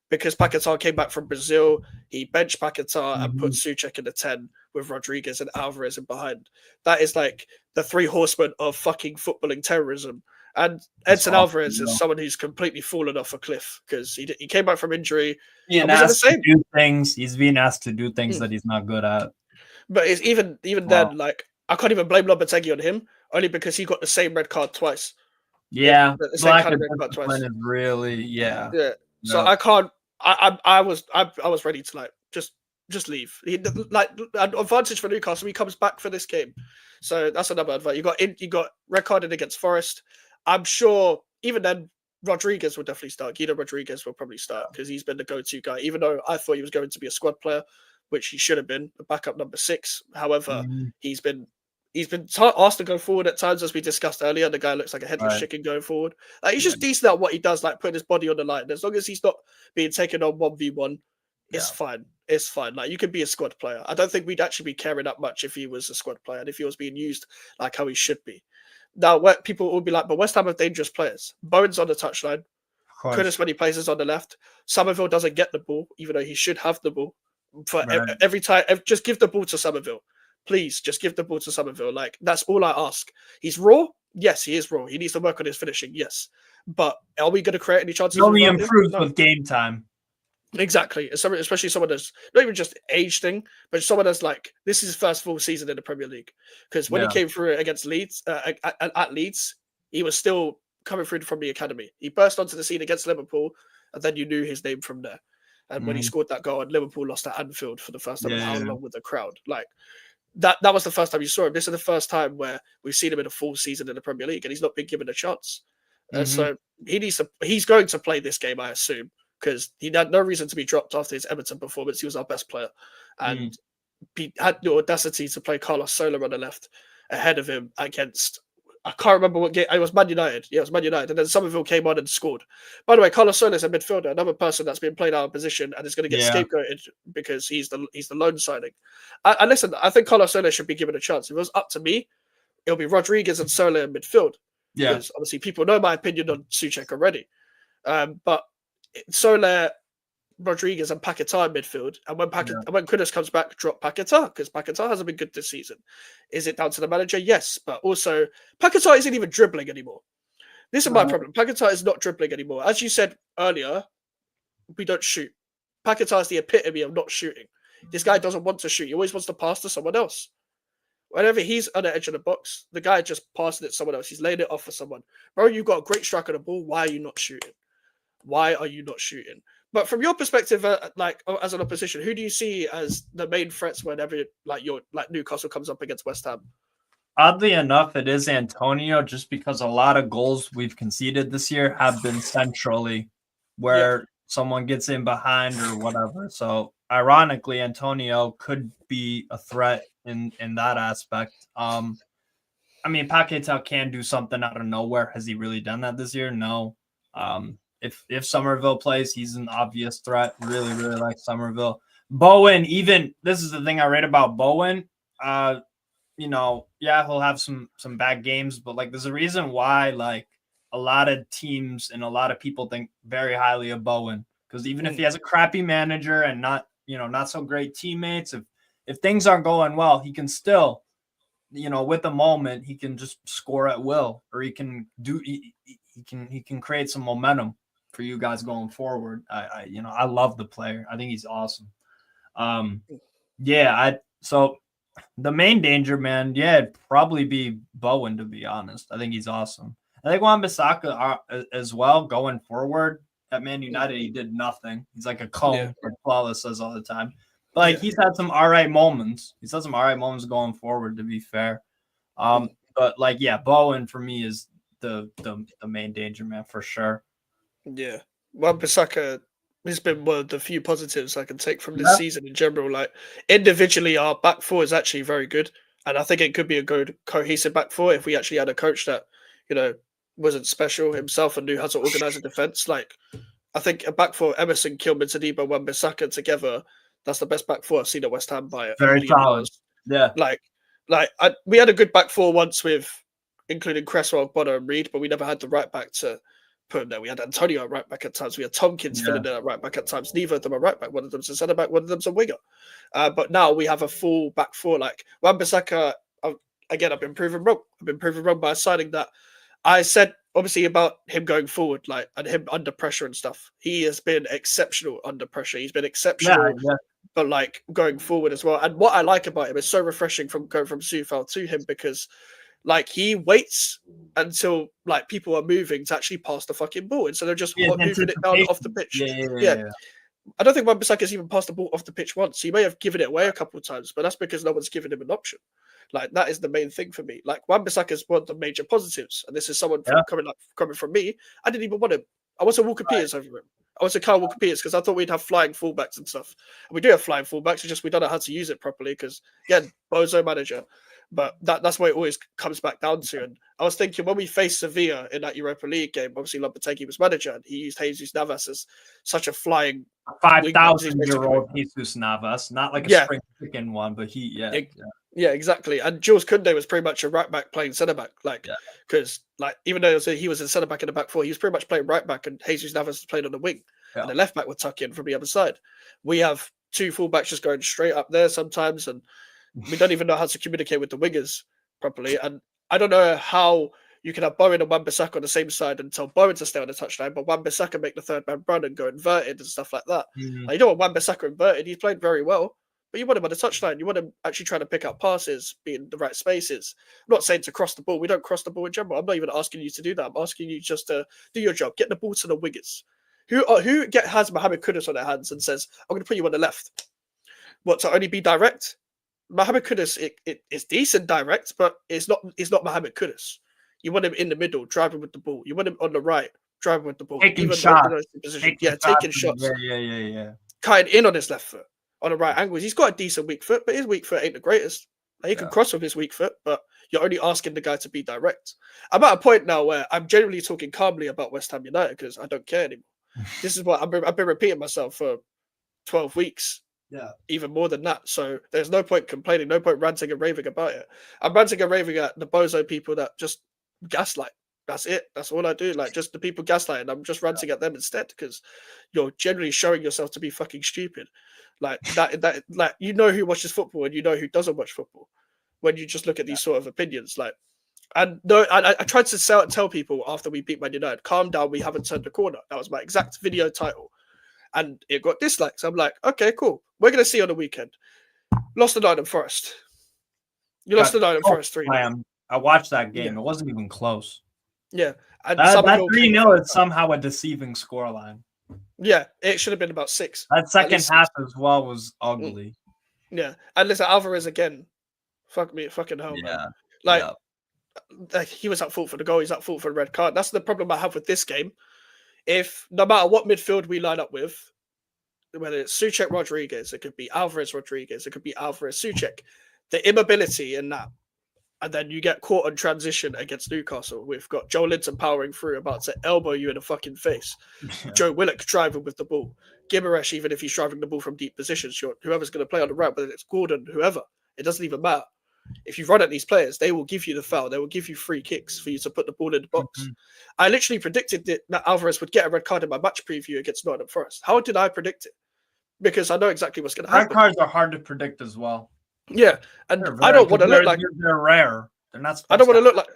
because Paquetá came back from Brazil, he benched Paquetá and put Souček in the 10 with Rodriguez and Alvarez in behind. That is like the three horsemen of fucking footballing terrorism. And Edson Alvarez is someone who's completely fallen off a cliff because he came back from injury. Being asked to do things. He's being asked to do things that he's not good at. But it's even then, like, I can't even blame Lopetegui on him, only because he got the same red card twice. Yeah, the same kind of red card twice. Is really, yeah. So I can't. I was ready to like just leave. Like, an advantage for Newcastle. He comes back for this game, so that's another advantage. You got red carded against Forest. I'm sure even then Rodriguez will definitely start. Guido Rodriguez will probably start because he's been the go-to guy. Even though I thought he was going to be a squad player, which he should have been, the backup number 6. However, he's been asked to go forward at times, as we discussed earlier. The guy looks like a headless chicken going forward. Like, he's just decent at what he does, like putting his body on the line. As long as he's not being taken on 1v1, it's fine. It's fine. Like, you could be a squad player. I don't think we'd actually be caring that much if he was a squad player and if he was being used like how he should be. Now, people will be like, but West Ham have dangerous players. Bowen's on the touchline. Kudus, when he plays, is on the left. Somerville doesn't get the ball, even though he should have the ball. For every time, just give the ball to Somerville. Please, just give the ball to Somerville. Like, that's all I ask. He's raw. Yes, he is raw. He needs to work on his finishing. Yes. But are we going to create any chances? He only improves with game time. Exactly. Especially someone that's not even just age thing, but someone that's like, this is his first full season in the Premier League. Because when he came through against Leeds, at Leeds, he was still coming through from the academy. He burst onto the scene against Liverpool, and then you knew his name from there. And when he scored that goal, and Liverpool lost at Anfield for the first time, how long with the crowd? Like, that was the first time you saw him. This is the first time where we've seen him in a full season in the Premier League, and he's not been given a chance. So he's going to play this game, I assume, because he had no reason to be dropped after his Everton performance. He was our best player, and he had the audacity to play Carlos Soler on the left ahead of him against, I can't remember what game. It was Man United. Yeah, it was Man United. And then Somerville came on and scored. By the way, Carlos Soler is a midfielder, another person that's been played out of position and is going to get scapegoated because he's the loan signing. And listen, I think Carlos Soler should be given a chance. If it was up to me, it'll be Rodriguez and Soler in midfield. Yeah. Because obviously people know my opinion on Souček already. But Soler, Rodriguez and Paquetá in midfield, and when Kudus comes back, drop Paquetá, because Paquetá hasn't been good this season. Is it down to the manager? Yes, but also Paquetá isn't even dribbling anymore. This is my problem. Paquetá is not dribbling anymore. As you said earlier, we don't shoot. Paquetá is the epitome of not shooting. This guy doesn't want to shoot. He always wants to pass to someone else. Whenever he's on the edge of the box, the guy just passing it to someone else. He's laying it off for someone. Bro, you've got a great strike on the ball. Why are you not shooting? Why are you not shooting? But from your perspective, like as an opposition, who do you see as the main threats whenever like Newcastle comes up against West Ham? Oddly enough, it is Antonio, just because a lot of goals we've conceded this year have been centrally, where someone gets in behind or whatever. So ironically, Antonio could be a threat in that aspect. I mean, Paquetá can do something out of nowhere. Has he really done that this year? No. If Somerville plays, he's an obvious threat. Really, really like Somerville. Bowen, even this is the thing I read about Bowen. He'll have some bad games, but like there's a reason why like a lot of teams and a lot of people think very highly of Bowen, because even if he has a crappy manager and not so great teammates, if things aren't going well, he can still, with a moment, he can just score at will, or he can create some momentum for you guys going forward. I love the player. I think he's awesome. So the main danger, man, it'd probably be Bowen, to be honest. I think he's awesome. I think Wan-Bissaka as well going forward. At Man United, he did nothing. He's like a cone, like Flawless says all the time. But like he's had some all right moments. He's had some all right moments going forward, to be fair. But like, Bowen for me is the main danger man for sure. Yeah. Wan-Bissaka has been one of the few positives I can take from this Yeah. season in general. Like individually, our back four is actually very good, and I think it could be a good cohesive back four if we actually had a coach that, you know, wasn't special himself and knew how to organize a defense. Like I think a back four, Emerson, Kilman, Saliba, Wan-Bissaka together, that's the best back four I've seen at West Ham by a Very million solid. miles. Yeah. We had a good back four once with including Cresswell, Bono, and Reed, but we never had the right back to put him there. We had Antonio at right back at times. We had Tompkins filling in at right back at times. Neither of them are right back. One of them's a centre back. One of them's a winger. But now we have a full back four. Like Wan-Bissaka, again, I've been proven wrong. I've been proven wrong by signing that. I said obviously about him going forward, like and him under pressure and stuff. He has been exceptional under pressure. He's been exceptional, but like going forward as well. And what I like about him is so refreshing from going from Sufal to him because like he waits until like people are moving to actually pass the fucking ball instead of just moving it down off the pitch. Yeah. I don't think Wan-Bissaka's even passed the ball off the pitch once. He may have given it away a couple of times, but that's because no one's given him an option. Like that is the main thing for me. Like Wan-Bissaka is one of the major positives, and this is someone coming from me. I didn't even want him. I wanted Walker Peters over him. I wanted Kyle Walker Peters because I thought we'd have flying fullbacks and stuff. And we do have flying fullbacks. It's just we don't know how to use it properly because again, Bozo manager. But that's what it always comes back down to. And I was thinking when we faced Sevilla in that Europa League game, obviously Lopetegui was manager, and he used Jesus Navas as such a flying 5,000-year-old Jesus Navas, not like a spring chicken one, but yeah, exactly. And Jules Koundé was pretty much a right back playing centre back, because even though he was a centre back in the back four, he was pretty much playing right back, and Jesus Navas played on the wing, and the left back would tuck in from the other side. We have two fullbacks just going straight up there sometimes, and we don't even know how to communicate with the wingers properly. And I don't know how you can have Bowen and Wan-Bissaka on the same side and tell Bowen to stay on the touchline, but Wan-Bissaka make the third man run and go inverted and stuff like that. Like, you don't want Wan-Bissaka inverted. He's played very well, but you want him on the touchline. You want him actually trying to pick up passes, be in the right spaces. I'm not saying to cross the ball. We don't cross the ball in general. I'm not even asking you to do that. I'm asking you just to do your job. Get the ball to the wingers. Who has Mohamed Kudus on their hands and says, I'm going to put you on the left. What, to only be direct? Mohamed Kudus, it's decent direct, but it's not Mohamed Kudus. You want him in the middle, driving with the ball. You want him on the right, driving with the ball. Taking shots. Taking shots. Yeah. Cutting in on his left foot, on the right angles. He's got a decent weak foot, but his weak foot ain't the greatest. Like, he can cross with his weak foot, but you're only asking the guy to be direct. I'm at a point now where I'm generally talking calmly about West Ham United because I don't care anymore. This is what I've been repeating myself for 12 weeks. Yeah, even more than that. So there's no point complaining, no point ranting and raving about it. I'm ranting and raving at the bozo people that just gaslight. That's it. That's all I do. Like just the people gaslighting. I'm just ranting at them instead because you're generally showing yourself to be fucking stupid. Like that like you know who watches football and you know who doesn't watch football when you just look at these sort of opinions. Like, and no, I tried to tell people after we beat Man United, calm down, we haven't turned the corner. That was my exact video title. And it got dislikes. I'm like, okay, cool. We're going to see on the weekend. Lost to Nottingham Forest. You lost to Nottingham Forest 3-0. I watched that game. It wasn't even close. Yeah. And that 3-0 is somehow a deceiving scoreline. Yeah, it should have been about 6. That second half as well was ugly. Yeah. And listen, Alvarez again. Fucking hell, man. Like, he was at fault for the goal. He's at fault for the red card. That's the problem I have with this game. If no matter what midfield we line up with, whether it's Souček Rodriguez, it could be Alvarez Rodriguez, it could be Alvarez Souček, the immobility in that, and then you get caught on transition against Newcastle. We've got Joe Linton powering through, about to elbow you in the fucking face. Joe Willock driving with the ball. Gimaresh, even if he's driving the ball from deep positions, whoever's going to play on the right, whether it's Gordon, whoever, it doesn't even matter. If you run at these players, they will give you the foul. They will give you free kicks for you to put the ball in the box. I literally predicted that Alvarez would get a red card in my match preview against Nottingham Forest. How did I predict it? Because I know exactly what's going to happen. Red cards are hard to predict as well. Yeah, and I don't want to look like they're rare. They're not. I don't want to look like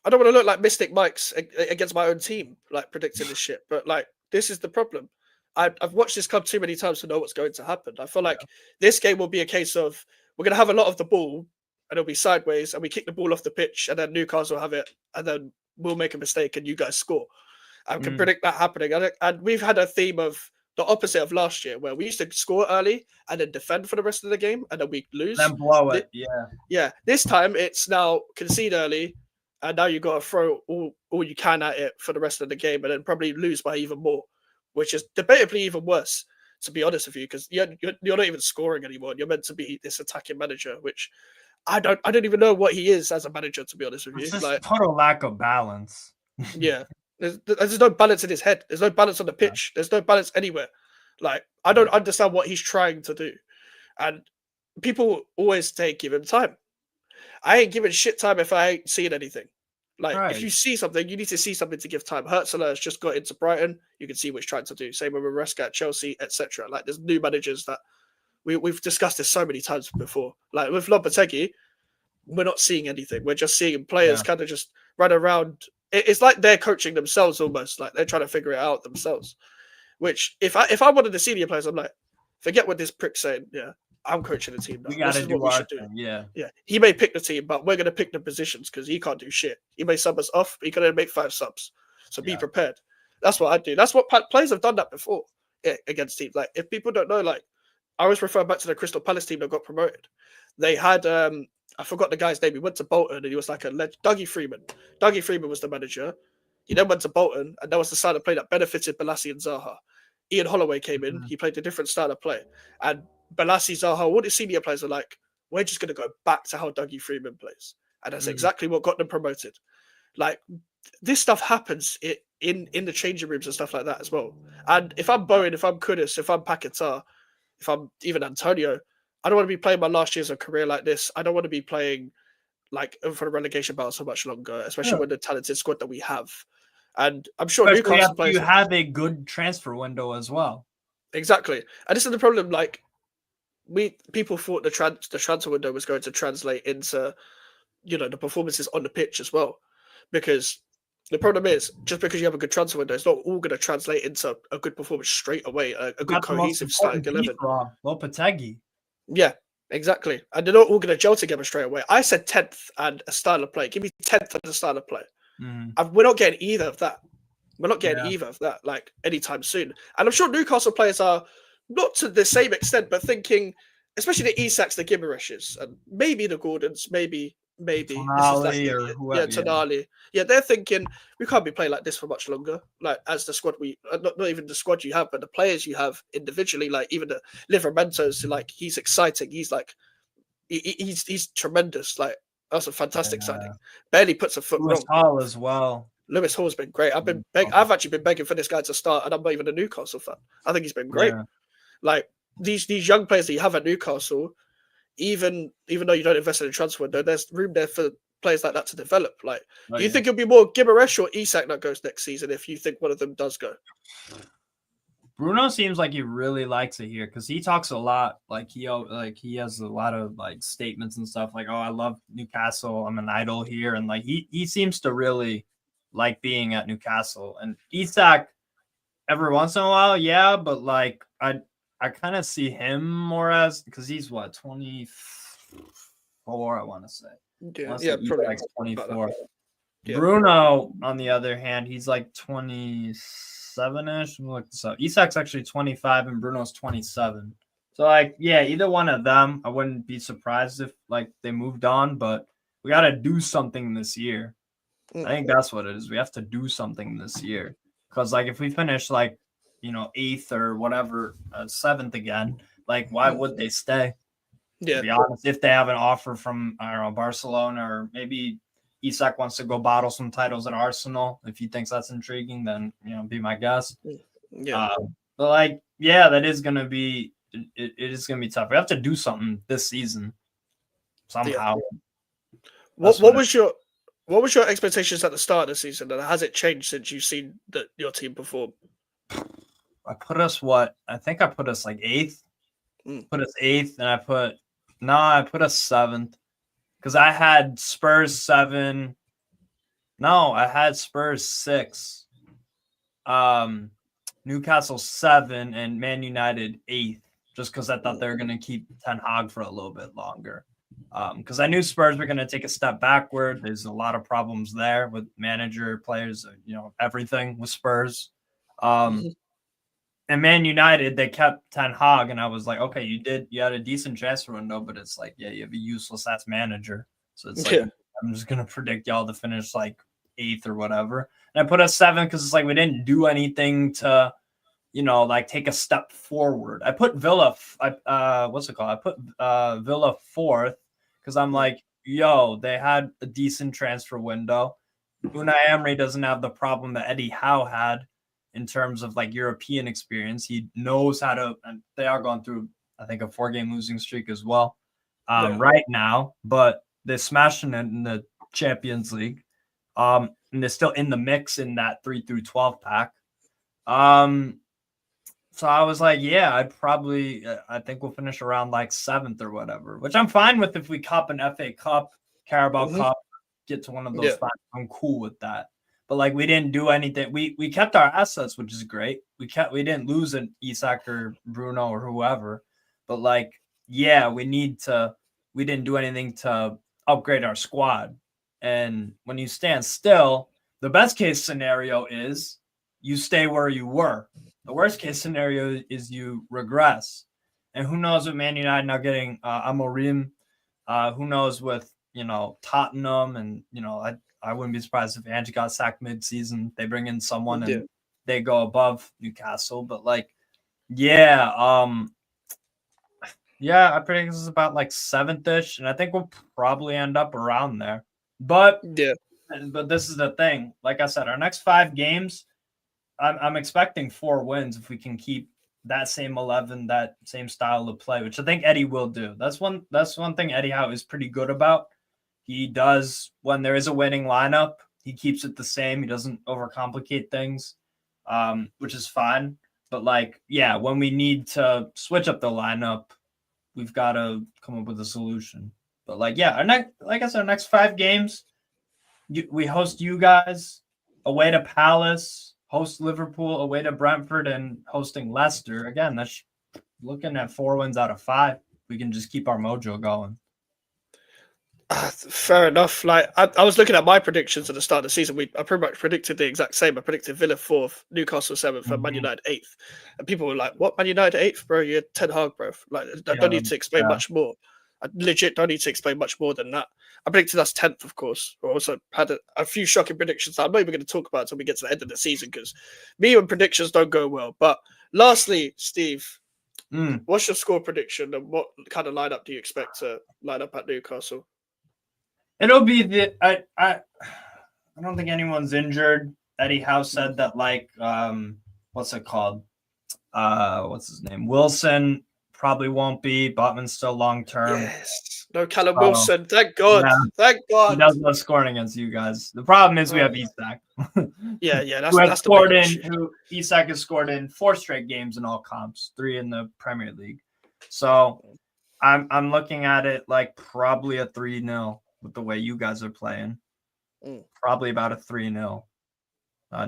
I don't want to look like Mystic Mike's against my own team, like predicting this shit. But like, this is the problem. I've watched this club too many times to know what's going to happen. I feel like this game will be a case of we're going to have a lot of the ball. And it'll be sideways, and we kick the ball off the pitch, and then Newcastle will have it, and then we'll make a mistake, and you guys score. I can predict that happening. And we've had a theme of the opposite of last year, where we used to score early and then defend for the rest of the game, and then we lose. Then blow it, Yeah. This time, it's now concede early, and now you got to throw all you can at it for the rest of the game, and then probably lose by even more, which is debatably even worse, to be honest with you, because you're not even scoring anymore. You're meant to be this attacking manager, which I don't even know what he is as a manager, to be honest with It's you. just Like, total lack of balance. yeah, there's no balance in his head. There's no balance on the pitch. There's no balance anywhere. Like, I don't understand what he's trying to do, and people always say give him time. I ain't giving shit time if I ain't seeing anything. Like, if you see something, you need to see something to give time. Hertzler has just got into Brighton. You can see what he's trying to do. Same with Maresca at Chelsea, etc. Like, there's new managers that we've discussed this so many times before. Like, with Lopetegui, we're not seeing anything. We're just seeing players kind of just run around. It's like they're coaching themselves almost. Like, they're trying to figure it out themselves. Which, if I wanted the senior players, I'm like, forget what this prick's saying. Yeah, I'm coaching the team now. This is what we should do. Yeah. He may pick the team, but we're going to pick the positions because he can't do shit. He may sub us off, but he can only make 5 subs. So be prepared. That's what I do. That's what players have done that before against teams. Like, if people don't know, like, I always refer back to the Crystal Palace team that got promoted. They had, I forgot the guy's name. He went to Bolton and he was like a Dougie Freeman. Dougie Freeman was the manager. He then went to Bolton, and that was the style of play that benefited Balassi and Zaha. Ian Holloway came in. He played a different style of play. And Balassi, Zaha, all the senior players are like, we're just going to go back to how Dougie Freeman plays. And that's exactly what got them promoted. Like, this stuff happens in the changing rooms and stuff like that as well. And if I'm Bowen, if I'm Kudus, if I'm Paquetá, if I'm even Antonio, I don't want to be playing my last years of career like this. I don't want to be playing like for the relegation battle so much longer, especially with the talented squad that we have. And I'm sure Especially Newcastle after players you have a good transfer window as well. Exactly. And this is the problem. Like, people thought the transfer window was going to translate into, the performances on the pitch as well, because the problem is just because you have a good transfer window, it's not all going to translate into a good performance straight away. A good cohesive starting 11. Lopetegui. Yeah, exactly. And they're not all going to gel together straight away. I said 10th and a style of play. Give me 10th and a style of play. And we're not getting either of that. We're not getting either of that, like, anytime soon. And I'm sure Newcastle players are not to the same extent, but thinking, especially the Isaks, the Gimareshes, and maybe the Gordons, maybe Tonali or whoever. Tonali. Yeah, they're thinking we can't be playing like this for much longer. Like, as the squad not even the squad you have, but the players you have individually. Like, even the Livramento's, like, he's exciting. He's like, he's tremendous. Like, that's a fantastic signing. Barely puts a foot Lewis wrong. Hall as well. Lewis Hall's been great. I've actually been begging for this guy to start, and I'm not even a Newcastle fan. I think he's been great. Yeah. Like, these young players that you have at Newcastle, even though you don't invest in a transfer window, there's room there for players like that to develop. Like, do you think it'll be more Gimaresh or Isak that goes next season if you think one of them does go? Bruno seems like he really likes it here because he talks a lot. Like, he has a lot of like statements and stuff. Like, oh, I love Newcastle. I'm an idol here, and like he seems to really like being at Newcastle. And Isak, every once in a while, yeah, but like I kind of see him more as, because he's what, 24, I want to say. Yeah, probably like 24. Yeah. Bruno, on the other hand, he's like 27-ish. Look this up. Isak's actually 25 and Bruno's 27. So, like, yeah, either one of them, I wouldn't be surprised if like they moved on, but we got to do something this year. I think that's what it is. We have to do something this year, because like if we finish like, 8th or whatever, 7th again, like why would they stay? Yeah. To be honest, if they have an offer from, I don't know, Barcelona, or maybe Isak wants to go bottle some titles at Arsenal, if he thinks that's intriguing, then be my guess. Yeah. But like, yeah, that is gonna be it is gonna be tough. We have to do something this season somehow. Yeah. What was your expectations at the start of the season, and has it changed since you've seen your team perform? I put us like 8th. Put us 8th, and I put us 7th, because I had Spurs 7. No, I had Spurs 6. Newcastle 7, and Man United 8th, just because I thought they were going to keep Ten Hag for a little bit longer. Because I knew Spurs were going to take a step backward. There's a lot of problems there with manager, players, everything with Spurs. And Man United, they kept Ten Hag, and I was like, okay, you had a decent transfer window, but it's like, yeah, you have a useless ass manager. So it's like, I'm just gonna predict y'all to finish like 8th or whatever. And I put us 7th because it's like we didn't do anything to, like take a step forward. I put Villa. What's it called? I put Villa 4th because I'm like, they had a decent transfer window. Unai Emery doesn't have the problem that Eddie Howe had in terms of like European experience. He knows how to, and they are going through, I think, a 4-game losing streak as well right now, but they're smashing it in the Champions League. And they're still in the mix in that 3 through 12 pack. So I was like, I think we'll finish around like 7th or whatever, which I'm fine with if we cup an FA Cup, Carabao Cup, get to one of those finals. I'm cool with that. But like we didn't do anything. We kept our assets, which is great. We didn't lose an Isak or Bruno or whoever. But like, we didn't do anything to upgrade our squad. And when you stand still, the best case scenario is you stay where you were. The worst case scenario is you regress. And who knows with Man United now getting Amorim, who knows with, Tottenham, and, I wouldn't be surprised if Ange got sacked mid-season. They bring in someone and they go above Newcastle. But like, I predict this is about like 7th-ish, and I think we'll probably end up around there. But this is the thing. Like I said, our next 5 games, I'm expecting 4 wins if we can keep that same 11, that same style of play, which I think Eddie will do. That's one thing Eddie Howe is pretty good about. He does, when there is a winning lineup, he keeps it the same. He doesn't overcomplicate things, which is fine. But like, when we need to switch up the lineup, we've got to come up with a solution. But like, our next 5 games, we host you guys, away to Palace, host Liverpool, away to Brentford, and hosting Leicester. Again, that's looking at 4 wins out of 5. We can just keep our mojo going. Fair enough. Like I was looking at my predictions at the start of the season. I pretty much predicted the exact same. I predicted Villa 4th, Newcastle 7th, and Man United 8th. And people were like, "What, Man United 8th, bro? You're Ten Hag, bro." Like I don't need to explain much more. I legit don't need to explain much more than that. I predicted us 10th, of course. I also had a few shocking predictions that I'm not even going to talk about until we get to the end of the season, because me and predictions don't go well. But lastly, Steve, what's your score prediction, and what kind of lineup do you expect to line up at Newcastle? It'll be I don't think anyone's injured. Eddie Howe said that, like, what's it called? What's his name? Wilson probably won't be. Botman's still long term. Yes. No Callum Wilson. Thank God. Yeah. Thank God. He does love scoring against you guys. The problem is we have Isak. That's the big issue. Isak has scored in 4 straight games in all comps, 3 in the Premier League. So I'm looking at it like probably a 3-0 with the way you guys are playing. Probably about a 3-0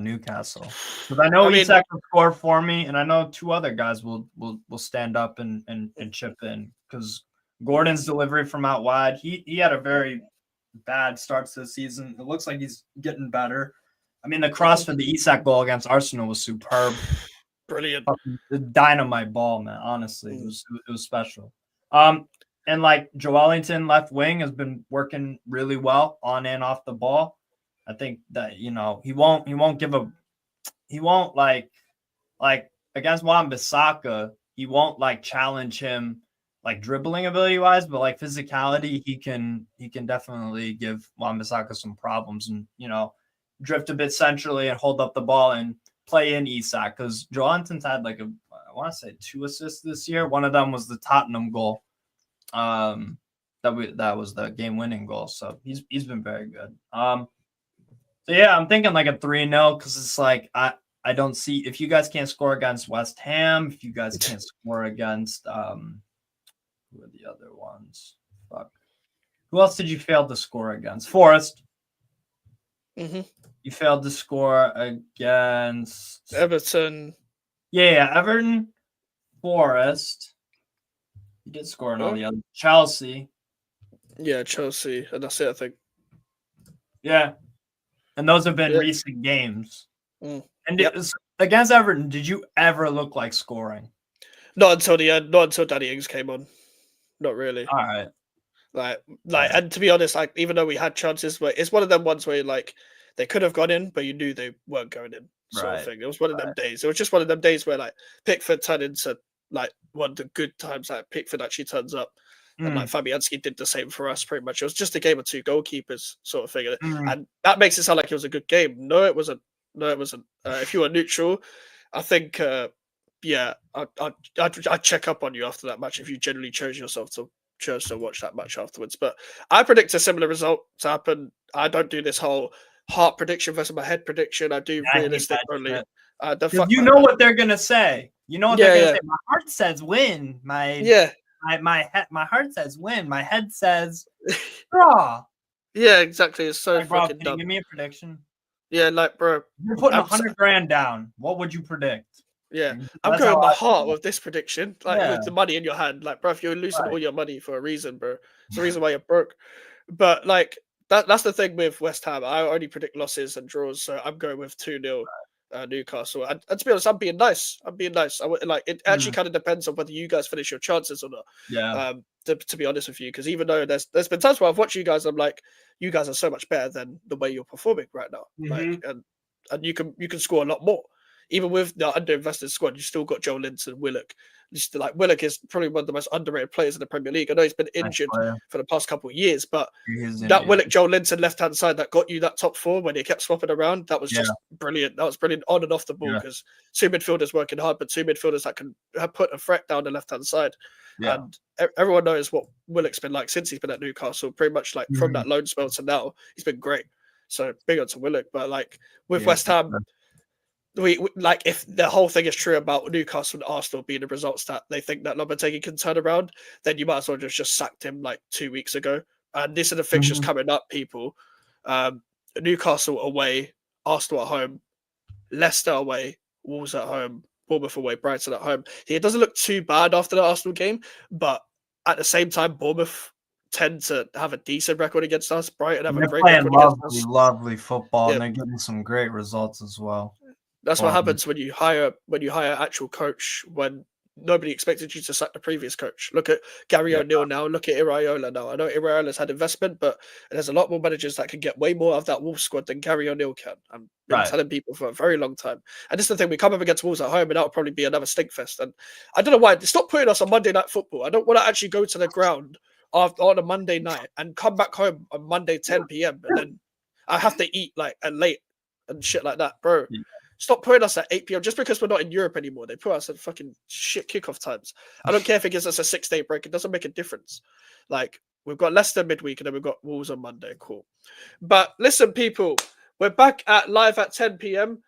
Newcastle. Because I know Isak will score for me, and I know 2 other guys will stand up and chip in, because Gordon's delivery from out wide, he had a very bad start to the season. It looks like he's getting better. I mean, the cross for the Isak goal against Arsenal was superb. Brilliant. The dynamite ball, man. Honestly, it was special. And like Joelinton left wing has been working really well on and off the ball. I think that, he won't like against Wan-Bissaka, he won't like challenge him like dribbling ability wise, but like physicality, he can definitely give Wan-Bissaka some problems, and drift a bit centrally and hold up the ball and play in Isak, because Joelinton's had like I want to say 2 assists this year. One of them was the Tottenham goal. That was the game-winning goal. So he's been very good. So I'm thinking like a 3-0, because it's like I don't see, if you guys can't score against West Ham, if you guys can't score against who are the other ones? Fuck. Who else did you fail to score against? Forest. You failed to score against Everton. Yeah, Everton, Forest. You did score in all the other. Chelsea. Yeah, Chelsea. And that's it, I think. Yeah. And those have been recent games. And against Everton, did you ever look like scoring? Not until Danny Ings came on. Not really. All right. And to be honest, like even though we had chances, but it's one of them ones where like they could have gone in, but you knew they weren't going in, sort of Right. thing. It was one of them days. It was just one of them days where like Pickford turned into like one of the good times that Pickford actually turns up. And like Fabianski did the same for us, pretty much. It was just a game of two goalkeepers, sort of thing, and that makes it sound like it was a good game. No, it wasn't. No, it wasn't. If you were neutral, I think, yeah, I'd check up on you after that match if you generally chose to watch that match afterwards. But I predict a similar result to happen. I don't do this whole heart prediction versus my head prediction. I do I hate realistic that only. shit. The 'Cause fuck you that, know man. what they're gonna say. You know what Yeah, they're gonna yeah. say. My heart says win. My heart says win. My head says draw. Yeah, exactly. It's so Like, bro, fucking can you dumb. give me a prediction? Yeah, like, bro. You're putting I'm so- 100 grand down. What would you predict? Yeah, And I'm that's going how with my I heart feel. with this prediction. Like Yeah, with the money in your hand, like, bro, if you're losing right. all your money for a reason, bro, it's the reason why you're broke. But like that's the thing with West Ham. I only predict losses and draws, so I'm going with 2-0 Newcastle. And to be honest, I'm being nice. Like it actually Mm, kind of depends on whether you guys finish your chances or not. yeah. To be honest with you, because even though there's been times where I've watched you guys, I'm like, you guys are so much better than the way you're performing right now. Like, and you can score a lot more. Even with the underinvested squad, you still got Joe Linton, Willock. Like Willock is probably one of the most underrated players in the Premier League. I know he's been Nice injured player. for the past couple of years, but He is that Indian. Willock, Joe Linton left hand side that got you that top four when he kept swapping around, that was Yeah. just brilliant. That was brilliant on and off the ball Yeah. because two midfielders working hard, but two midfielders that can put a threat down the left hand side. Yeah. And everyone knows what Willock's been like since he's been at Newcastle, pretty much like from that loan spell to now, he's been great. So big on to Willock. But like with Yeah. West Ham, we like if the whole thing is true about Newcastle and Arsenal being the results that they think that Lopetegui can turn around, then you might as well just sacked him like 2 weeks ago. And these are the fixtures coming up, people. Newcastle away, Arsenal at home, Leicester away, Wolves at home, Bournemouth away, Brighton at home. It doesn't look too bad after the Arsenal game, but at the same time, Bournemouth tend to have a decent record against us. Brighton have a They're great playing record against lovely, us. lovely football, Yeah. and they're getting some great results as well. That's what happens when you hire actual coach when nobody expected you to sack the previous coach. Look at Gary O'Neill now. Look at Iraola now. I know Iraola's had investment, but there's a lot more managers that can get way more out of that Wolves squad than Gary O'Neill can. I've been telling people for a very long time. And this is the thing, we come up against Wolves at home, and that'll probably be another stinkfest. And I don't know why. Stop putting us on Monday Night Football. I don't want to actually go to the ground on a Monday night and come back home on Monday 10 p.m. and then I have to eat like and late and shit like that, bro. Yeah. Stop putting us at 8 p.m. just because we're not in Europe anymore. They put us at fucking shit kickoff times. I don't care if it gives us a 6-day break. It doesn't make a difference. Like, we've got Leicester midweek and then we've got Wolves on Monday. Cool. But listen, people, we're back live at 10 p.m.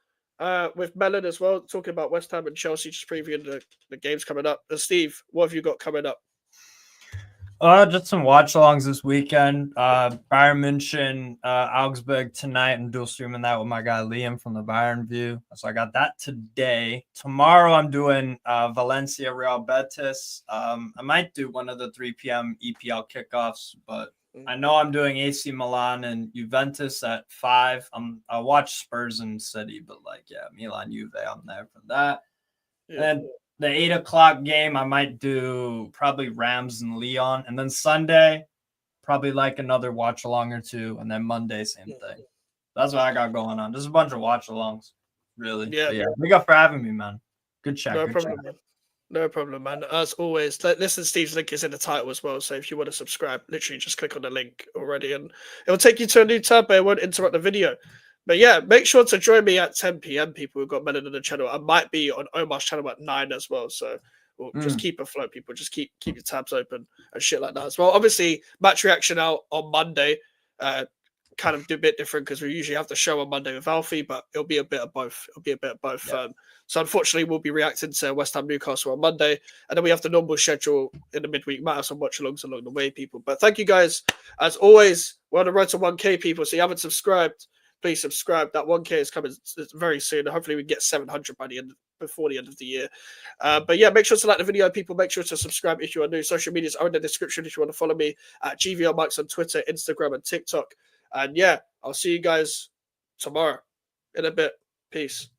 With Melon as well, talking about West Ham and Chelsea, just previewing the games coming up. Steve, what have you got coming up? Just some watch-alongs this weekend. Bayern München, Augsburg tonight. I'm dual streaming that with my guy Liam from the Bayern View. So I got that today. Tomorrow I'm doing Valencia, Real Betis. I might do one of the 3 p.m. EPL kickoffs, but I know I'm doing AC Milan and Juventus at 5. I watch Spurs and City, but Milan, Juve, I'm there for that. Yeah. And the 8 o'clock game, I might do probably Rams and Lyon. And then Sunday, probably like another watch along or two. And then Monday, same thing. That's what I got going on. Just a bunch of watch alongs, really. Yeah. Thank you for having me, man. Good chat. No problem, man. No problem, man. As always, listen, Steve's link is in the title as well. So if you want to subscribe, literally just click on the link already and it will take you to a new tab, but it won't interrupt the video. But yeah, make sure to join me at 10 p.m. people who've got Melon on the channel. I might be on Omar's channel at 9 as well. So we'll just keep afloat, people. Just keep your tabs open and shit like that as well. Obviously, match reaction out on Monday. Kind of do a bit different because we usually have the show on Monday with Alfie, but it'll be a bit of both. Yeah. So unfortunately, we'll be reacting to West Ham Newcastle on Monday, and then we have the normal schedule in the midweek. Might have some watch alongs along the way, people. But thank you guys as always. We're on the road to 1K, people. So you haven't subscribed, please subscribe. That 1K is coming very soon. Hopefully, we can get 700 before the end of the year. But yeah, make sure to like the video, people. Make sure to subscribe if you are new. Social medias are in the description if you want to follow me at GVR Mikes on Twitter, Instagram, and TikTok. And yeah, I'll see you guys tomorrow in a bit. Peace.